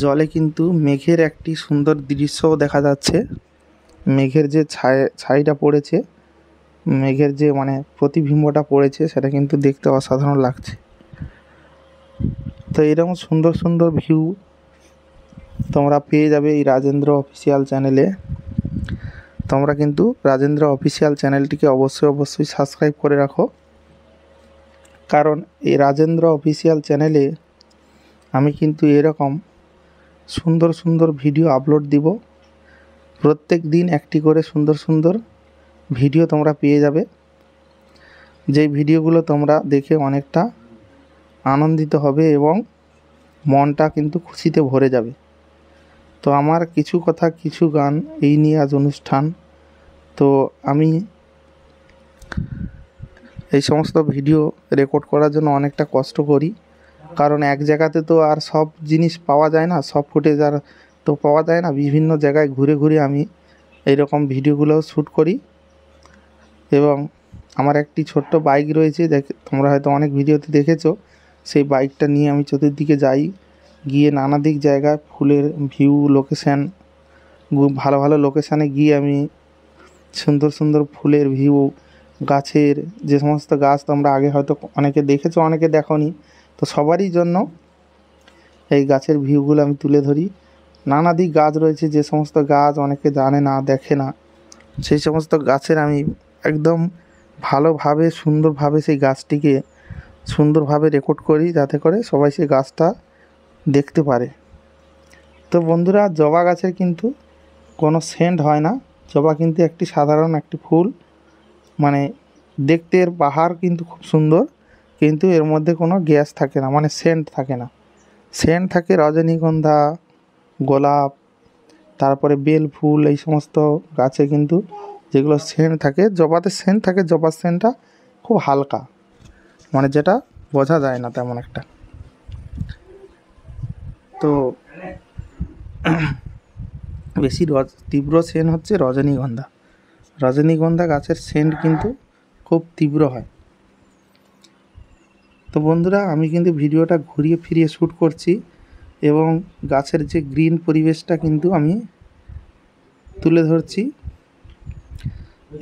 জলে কিন্তু মেঘের একটি সুন্দর দৃশ্যও দেখা যাচ্ছে। মেঘের যে ছাইটা পড়েছে, মেঘের যে মানে প্রতিবিম্বটা পড়েছে, সেটা কিন্তু দেখতে অসাধারণ লাগছে। তো এরকম সুন্দর সুন্দর ভিউ তোমরা পেয়ে যাবে এই রাজেন্দ্র অফিসিয়াল চ্যানেলে। তোমরা কিন্তু রাজেন্দ্র অফিসিয়াল চ্যানেলটিকে অবশ্যই সাবস্ক্রাইব করে রাখো, কারণ এই রাজেন্দ্র অফিসিয়াল চ্যানেলে আমি কিন্তু এরকম সুন্দর সুন্দর ভিডিও আপলোড দিব। প্রত্যেক দিন একটি করে সুন্দর সুন্দর ভিডিও তোমরা পেয়ে যাবে, যেই ভিডিওগুলো তোমরা দেখে অনেকটা আনন্দিত হবে এবং মনটা কিন্তু খুশিতে ভরে যাবে। তো আমার কিছু কথা কিছু গান এই নিয়ে আজ অনুষ্ঠান। তো আমি এই সমস্ত ভিডিও রেকর্ড করার জন্য অনেকটা কষ্ট করি, কারণ এক জায়গাতে তো আর সব জিনিস পাওয়া যায় না, সব ফুটেজ আর তো পাওয়া যায় না। বিভিন্ন জায়গায় ঘুরে ঘুরে আমি এইরকম ভিডিওগুলো শ্যুট করি। এবং আমার একটি ছোট্ট বাইক রয়েছে, তোমরা হয়তো অনেক ভিডিওতে দেখেছো। সেই বাইকটা নিয়ে আমি চতুর্দিকে যাই, গিয়ে নানা দিক জায়গায় ফুলের ভিউ লোকেশান, ভালো ভালো লোকেশানে গিয়ে আমি সুন্দর সুন্দর ফুলের ভিউ, গাছের যে সমস্ত গাছ তোমরা আগে হয়তো অনেকে দেখেছো, অনেকে দেখোনি, তো সবারই জন্য এই গাছের ভিউগুলো আমি তুলে ধরি। নানা দিক গাছ রয়েছে, যে সমস্ত গাছ অনেকে জানে না, দেখে না, সেই সমস্ত গাছের আমি একদম ভালোভাবে সুন্দরভাবে সেই গাছটিকে সুন্দরভাবে রেকর্ড করি, যাতে করে সবাই সেই গাছটা দেখতে পারে। তো বন্ধুরা, জবা গাছের কিন্তু কোনো সেন্ট হয় না। জবা কিন্তু একটি সাধারণ একটি ফুল, মানে দেখতে এর বাহার কিন্তু খুব সুন্দর, কিন্তু এর মধ্যে কোনো গ্যাস থাকে না, মানে সেন্ট থাকে না। সেন্ট থাকে রজনীগন্ধা, গোলাপ, তারপরে বেল ফুল, এই সমস্ত গাছে কিন্তু যেগুলো সেন্ট থাকে, জবাতে সেন্ট থাকে, জবার সেন্টটা খুব হালকা, মানে যেটা বোঝা যায় না তেমন একটা। তো বেশি তীব্র সেন্ট হচ্ছে রজনীগন্ধা। রজনীগন্ধা গাছের সেন্ট কিন্তু খুব তীব্র হয়। তো বন্ধুরা, আমি কিন্তু ভিডিওটা ঘুরিয়ে ফিরিয়ে শ্যুট করছি এবং গাছের যে গ্রিন পরিবেশটা কিন্তু আমি তুলে ধরছি।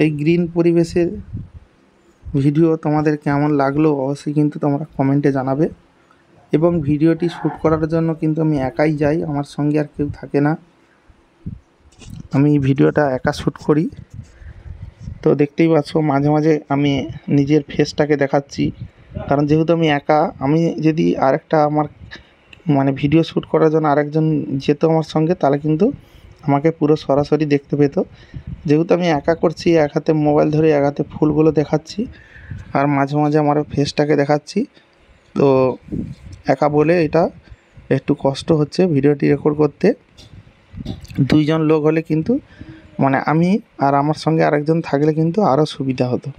এই গ্রিন পরিবেশের ভিডিও তোমাদের কেমন লাগলো অবশ্যই কিন্তু তোমরা কমেন্টে জানাবে। এবং ভিডিওটি শ্যুট করার জন্য কিন্তু আমি একাই যাই, আমার সঙ্গে আর কেউ থাকে না। আমি ভিডিওটা একা শ্যুট করি। তো দেখতেই পাচ্ছ মাঝে মাঝে আমি নিজের ফেসটাকে দেখাচ্ছি, কারণ যেহেতু আমি একা, আমি যদি আরেকটা আমার মানে ভিডিও শ্যুট করার জন্য আরেকজন যেত আমার সঙ্গে, তাহলে কিন্তু আমাকে পুরো সরাসরি দেখতে পেত। যেহেতু আমি একা করছি, এক হাতে মোবাইল ধরে এক হাতে ফুলগুলো দেখাচ্ছি, আর মাঝে মাঝে আমার ফেসটাকে দেখাচ্ছি, তো একা বলে এটা একটু কষ্ট হচ্ছে ভিডিওটি রেকর্ড করতে। দুইজন লোক হলে কিন্তু, মানে আমি আর আমার সঙ্গে আরেকজন থাকলে কিন্তু আরও সুবিধা হতো,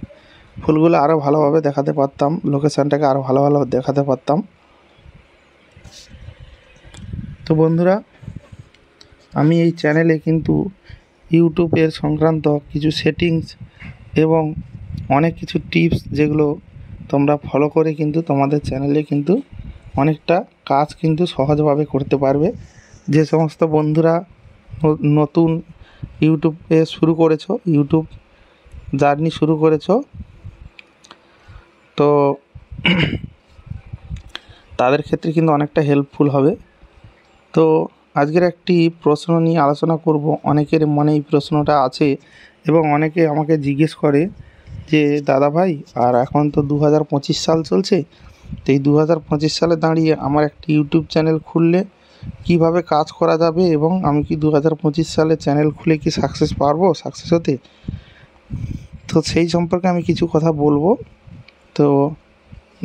ফুলগুলো আরও ভালোভাবে দেখাতে পারতাম, লোকেশানটাকে আরও ভালো ভালো দেখাতে পারতাম। তো বন্ধুরা, আমি এই চ্যানেলে কিন্তু ইউটিউবের সংক্রান্ত কিছু সেটিংস এবং অনেক কিছু টিপস, যেগুলো তোমরা ফলো করে কিন্তু তোমাদের চ্যানেলে কিন্তু অনেকটা কাজ কিন্তু সহজভাবে করতে পারবে। যে সমস্ত বন্ধুরা নতুন ইউটিউবে শুরু করেছো, ইউটিউব জার্নি শুরু করেছো, তো তাদের ক্ষেত্রে কিন্তু অনেকটা হেল্পফুল হবে। তো আজকের একটি প্রশ্ন নিয়ে আলোচনা করব। অনেকের মনে এই প্রশ্নটা আছে এবং অনেকে আমাকে জিজ্ঞেস করে যে দাদা ভাই, আর এখন তো 2025 সাল চলছে, তো এই 2025 সালে দাঁড়িয়ে আমার একটি ইউটিউব চ্যানেল খুললে কিভাবে কাজ করা যাবে, এবং আমি কি 2025 সালে চ্যানেল খুলে কি সাকসেস হতে। তো সেই সম্পর্কে আমি কিছু কথা বলবো। তো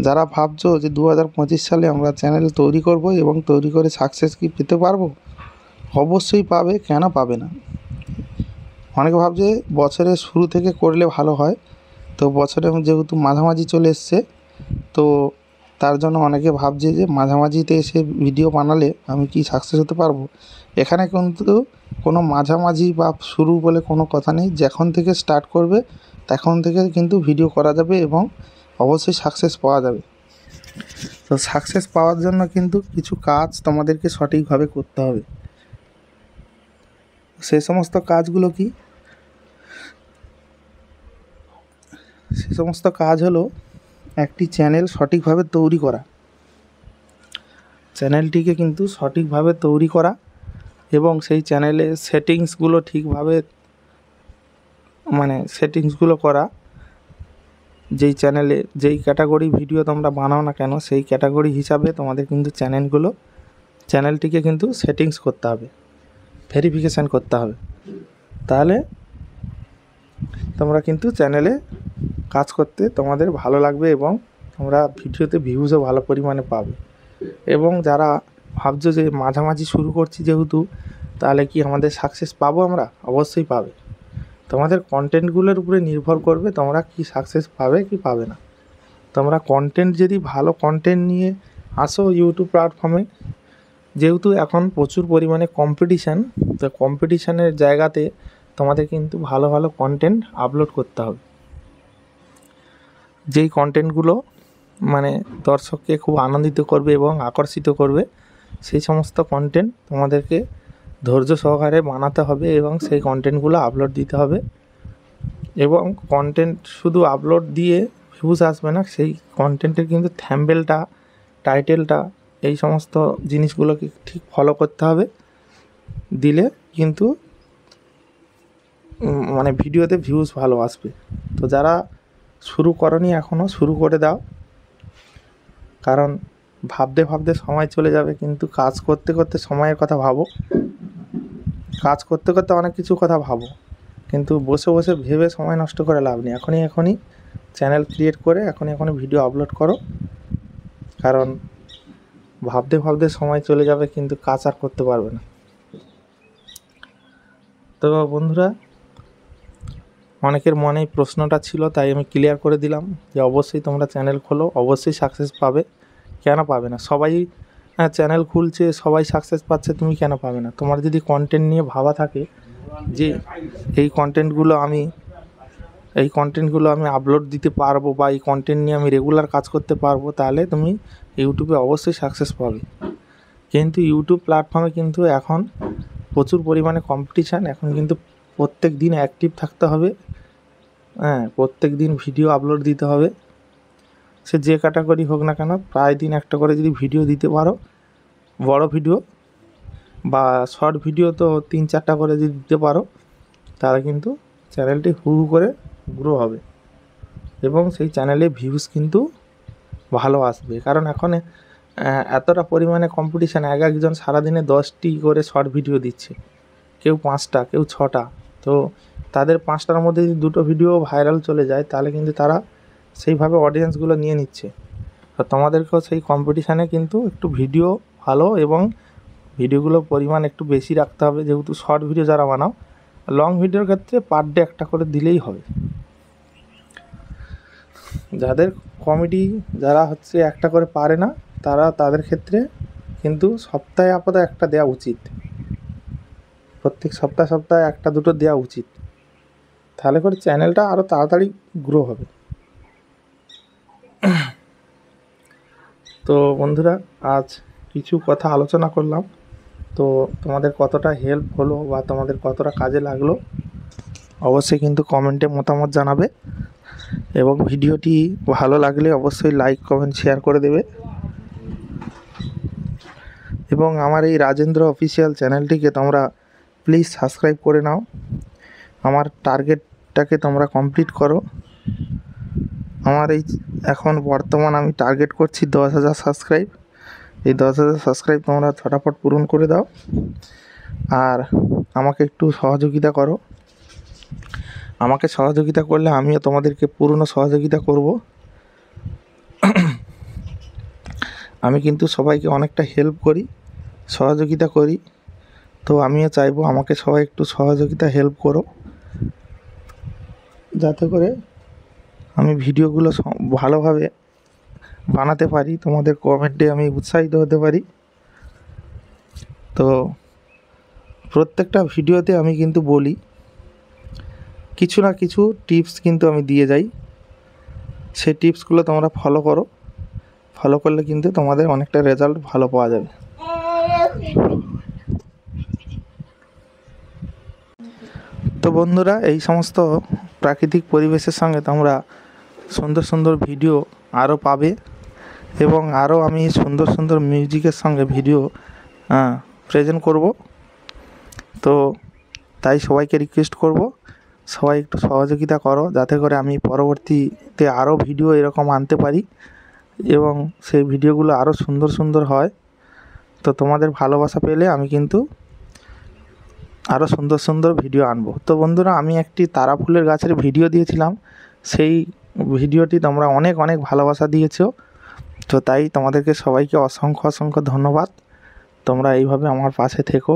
যারা ভাবছো যে 2025 সালে আমরা চ্যানেল তৈরি করব এবং তৈরি করে সাকসেস কি পেতে পারবো, অবশ্যই পাবে, কেন পাবে না। অনেকে ভাবছে বছরের শুরু থেকে করলে ভালো হয়, তো বছরে যেহেতু মাঝামাঝি চলে এসছে, তো তার জন্য অনেকে ভাবছে যে মাঝামাঝিতে এসে ভিডিও বানালে আমি কি সাকসেস হতে পারবো। এখানে কিন্তু কোনো মাঝামাঝি বা শুরু বলে কোনো কথা নেই। যখন থেকে স্টার্ট করবে তখন থেকে কিন্তু ভিডিও করা যাবে এবং অবশ্যই সাকসেস পাওয়া যাবে। তো সাকসেস পাওয়ার জন্য কিন্তু কিছু কাজ তোমাদেরকে সঠিকভাবে করতে হবে। সে সমস্ত কাজগুলো কি? সে সমস্ত কাজ হলো একটি চ্যানেল সঠিকভাবে তৈরি করা, চ্যানেলটিকে কিন্তু সঠিকভাবে তৈরি করা এবং সেই চ্যানেলে সেটিংসগুলো ঠিকভাবে, মানে সেটিংসগুলো করা। যেই চ্যানেলে যেই ক্যাটাগরি ভিডিও তোমরা বানাও না কেন, সেই ক্যাটাগরি হিসাবে তোমাদের কিন্তু চ্যানেলটিকে কিন্তু সেটিংস করতে হবে, ভেরিফিকেশান করতে হবে। তাহলে তোমরা কিন্তু চ্যানেলে কাজ করতে তোমাদের ভালো লাগবে এবং তোমরা ভিডিওতে ভিউজও ভালো পরিমাণে পাবে। এবং যারা ভাবছো যে মাঝামাঝি শুরু করছি যেহেতু, তাহলে কি আমাদের সাকসেস পাবো আমরা? অবশ্যই পাবে। তোমাদের কন্টেন্টগুলোর উপরে নির্ভর করবে তোমরা কি সাকসেস পাবে কি পাবে না। তোমরা কন্টেন্ট যদি ভালো কন্টেন্ট নিয়ে আসো ইউটিউব প্ল্যাটফর্মে, যেহেতু এখন প্রচুর পরিমাণে কম্পিটিশান, তো কম্পিটিশানের জায়গাতে তোমাদের কিন্তু ভালো ভালো কন্টেন্ট আপলোড করতে হবে, যেই কন্টেন্টগুলো মানে দর্শককে খুব আনন্দিত করবে এবং আকর্ষিত করবে, সেই সমস্ত কন্টেন্ট তোমাদেরকে ধৈর্য সহকারে বানাতে হবে এবং সেই কন্টেন্টগুলো আপলোড দিতে হবে। এবং কন্টেন্ট শুধু আপলোড দিয়ে ভিউজ আসবে না, সেই কন্টেন্টের কিন্তু থাম্বনেলটা, টাইটেলটা, এই সমস্ত জিনিসগুলোকে ঠিক ফলো করতে হবে। দিলে কিন্তু মানে ভিডিওতে ভিউজ ভালো আসবে। তো যারা শুরু করনি এখনও শুরু করে দাও, কারণ ভাবতে ভাবতে সময় চলে যাবে, কিন্তু কাজ করতে করতে সময়ের কথা ভাবো। কাজ করতে করতে অনেক কিছু কথা ভাবো, কিন্তু বসে বসে ভেবে সময় নষ্ট করে লাভ নেই। এখনই চ্যানেল ক্রিয়েট করে এখনই ভিডিও আপলোড করো, কারণ ভাবতে ভাবতে সময় চলে যাবে কিন্তু কাজ আর করতে পারবে না। তো বন্ধুরা, অনেকের মনে এই প্রশ্নটা ছিল, তাই আমি ক্লিয়ার করে দিলাম যে অবশ্যই তোমরা চ্যানেল খোলো, অবশ্যই সাকসেস পাবে। কেন পাবে না? সবাই চ্যানেল খুলছে, সবাই সাকসেস পাচ্ছে, তুমি কেন পাবে না? তোমার যদি কন্টেন্ট নিয়ে ভাবা থাকে যে এই কন্টেন্টগুলো আমি আপলোড দিতে পারবো বা এই কন্টেন্ট নিয়ে আমি রেগুলার কাজ করতে পারবো, তাহলে তুমি ইউটিউবে অবশ্যই সাকসেস পাবে। কিন্তু ইউটিউব প্ল্যাটফর্মে কিন্তু এখন প্রচুর পরিমাণে কম্পিটিশান। এখন কিন্তু প্রত্যেক দিন অ্যাক্টিভ থাকতে হবে, প্রত্যেক দিন ভিডিও আপলোড দিতে হবে। সে যে ক্যাটাগরি হোক না কেন, প্রায় দিন একটা করে যদি ভিডিও দিতে পারো, বড় ভিডিও বা শর্ট ভিডিও তো 3-4টা করে যদি দিতে পারো, তাহলে কিন্তু চ্যানেলটি হু করে গ্রো হবে এবং সেই চ্যানেলে ভিউজ কিন্তু ভালো আসবে। কারণ এখন এতটা পরিমাণে কম্পিটিশান, একজন সারাদিনে 10টি করে শর্ট ভিডিও দিচ্ছে, কেউ 5টা, কেউ 6টা। তো তাদের 5টার মধ্যে যদি 2টো ভিডিও ভাইরাল চলে যায়, তাহলে কিন্তু তারা সেইভাবে অডিয়েন্সগুলো নিয়ে নিচ্ছে। তো তোমাদেরকেও সেই কম্পিটিশানে কিন্তু একটু ভিডিও ভালো এবং ভিডিওগুলোর পরিমাণ একটু বেশি রাখতে হবে। যেহেতু শর্ট ভিডিও যারা বানাও, লং ভিডিওর ক্ষেত্রে পার ডে একটা করে দিলেই হবে। যাদের কমেডি যারা একটা করে পারে না, তাদের ক্ষেত্রে কিন্তু সপ্তাহে আপাতত একটা দেওয়া উচিত, প্রত্যেক সপ্তাহে 1-2টো দেওয়া উচিত। তাহলে করে চ্যানেলটা আরও তাড়াতাড়ি গ্রো হবে। তো বন্ধুরা, আজ কিছু কথা আলোচনা করলাম, তো তোমাদের কতটা হেল্প হলো বা তোমাদের কতটা কাজে লাগলো অবশ্যই কিন্তু কমেন্টে মতামত জানাবে। এবং ভিডিওটি ভালো লাগলে অবশ্যই লাইক, কমেন্ট, শেয়ার করে দেবে। এবং আমার এই রাজেন্দ্র অফিসিয়াল চ্যানেলটিকে তোমরা প্লিজ সাবস্ক্রাইব করে নাও। আমার টার্গেটটাকে তোমরা কমপ্লিট করো। আমার এই এখন বর্তমান আমি টার্গেট করছি 10,000 সাবস্ক্রাইব। এই 10,000 সাবস্ক্রাইব তোমরা ছটাফট পূরণ করে দাও আর আমাকে একটু সহযোগিতা করো। আমাকে সহযোগিতা করলে আমিও তোমাদেরকে পূর্ণ সহযোগিতা করব। আমি কিন্তু সবাইকে অনেকটা হেল্প করি, সহযোগিতা করি। তো আমিও চাইবো আমাকে সবাই একটু সহযোগিতা হেল্প করো, যাতে করে আমি ভিডিওগুলো ভালোভাবে বানাতে পারি, তোমাদের কমেন্টে আমি উৎসাহিত হতে পারি। তো প্রত্যেকটা ভিডিওতে আমি কিন্তু বলি কিছু না কিছু টিপস কিন্তু আমি দিয়ে যাই। সেই টিপসগুলো তোমরা ফলো করো, ফলো করলে কিন্তু তোমাদের অনেকটা রেজাল্ট ভালো পাওয়া যাবে। তো বন্ধুরা, এই সমস্ত প্রাকৃতিক পরিবেশের সঙ্গে তোমরা সুন্দর সুন্দর ভিডিও আরও পাবে এবং আরও আমি সুন্দর সুন্দর মিউজিকের সঙ্গে ভিডিও প্রেজেন্ট করব। তো তাই সবাইকে রিকোয়েস্ট করব, সবাই একটু সহযোগিতা করো, যাতে করে আমি পরবর্তীতে আরও ভিডিও এরকম আনতে পারি এবং সেই ভিডিওগুলো আরও সুন্দর সুন্দর হয়। তো তোমাদের ভালোবাসা পেলে আমি কিন্তু আরও সুন্দর সুন্দর ভিডিও আনবো। তো বন্ধুরা, আমি একটি তারা ফুলের গাছের ভিডিও দিয়েছিলাম, সেই ভিডিওটি তোমরা অনেক অনেক ভালোবাসা দিয়েছো। তো তাই তোমাদেরকে সবাইকে অসংখ্য অসংখ্য ধন্যবাদ। তোমরা এইভাবে আমার পাশে থেকো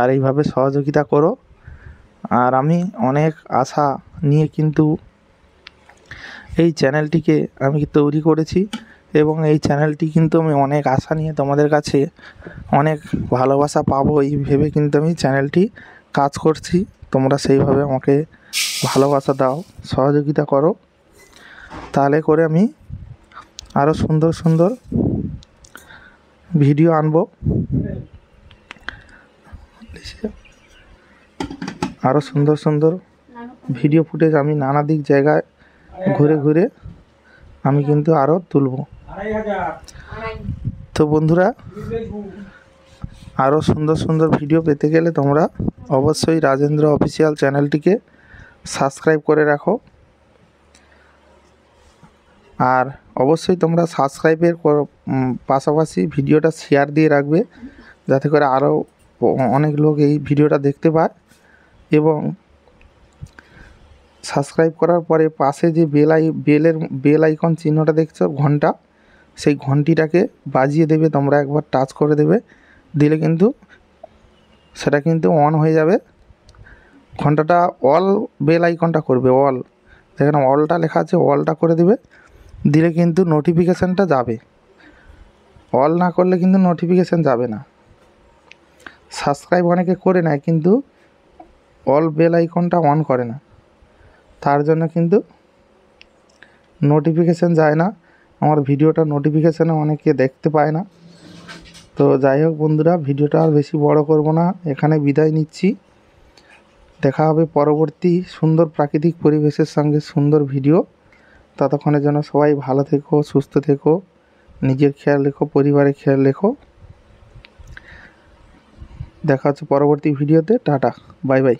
আর এইভাবে সহযোগিতা করো। আর আমি অনেক আশা নিয়ে কিন্তু এই চ্যানেলটিকে আমি তৈরি করেছি, এবং এই চ্যানেলটি কিন্তু আমি অনেক আশা নিয়ে তোমাদের কাছে অনেক ভালোবাসা পাবো এই ভেবে কিন্তু আমি চ্যানেলটি কাজ করছি। তোমরা সেইভাবে আমাকে ভালোবাসা দাও, সহযোগিতা করো, তাহলে করে আমি আরও সুন্দর সুন্দর ভিডিও আনবো। আরও সুন্দর সুন্দর ভিডিও ফুটেজ আমি নানা দিক জায়গায় ঘুরে ঘুরে আমি কিন্তু আরও তুলব। তো বন্ধুরা, আরও সুন্দর সুন্দর ভিডিও পেতে গেলে তোমরা অবশ্যই রাজেন্দ্র অফিসিয়াল চ্যানেলটিকে সাবস্ক্রাইব করে রাখো। আর অবশ্যই তোমরা সাবস্ক্রাইবের পাশাপাশি ভিডিওটা শেয়ার দিয়ে রাখবে, যাতে করে আরও অনেক লোক এই ভিডিওটা দেখতে পায়। এবং সাবস্ক্রাইব করার পরে পাশে যে বেল আইকন চিহ্নটা দেখছো, ঘন্টা, সেই ঘন্টিটাকে বাজিয়ে দেবে, তোমরা একবার টাচ করে দেবে, দিলে কিন্তু সেটা কিন্তু অন হয়ে যাবে। ঘন্টাটা অল বেল আইকনটা করবে, অল, যেখানে অলটা লেখা আছে অলটা করে দেবে, দিলে কিন্তু নোটিফিকেশানটা যাবে। অল না করলে কিন্তু নোটিফিকেশান যাবে না। সাবস্ক্রাইব অনেকে করে নেয় কিন্তু অল বেল আইকনটা অন করে না, তার জন্য কিন্তু নোটিফিকেশান যায় না। আমার ভিডিওটা নোটিফিকেশানে অনেকে দেখতে পায় না। তো যাই হোক বন্ধুরা, ভিডিওটা আর বেশি বড় করব না, এখানে বিদায় নিচ্ছি। দেখা হবে পরবর্তী সুন্দর প্রাকৃতিক পরিবেশের সঙ্গে সুন্দর ভিডিও। ততক্ষণের জন্য সবাই ভালো থেকো, সুস্থ থেকো, নিজের খেয়াল রেখো, পরিবারের খেয়াল রেখো। দেখা হচ্ছে পরবর্তী ভিডিওতে। Tata, bye bye.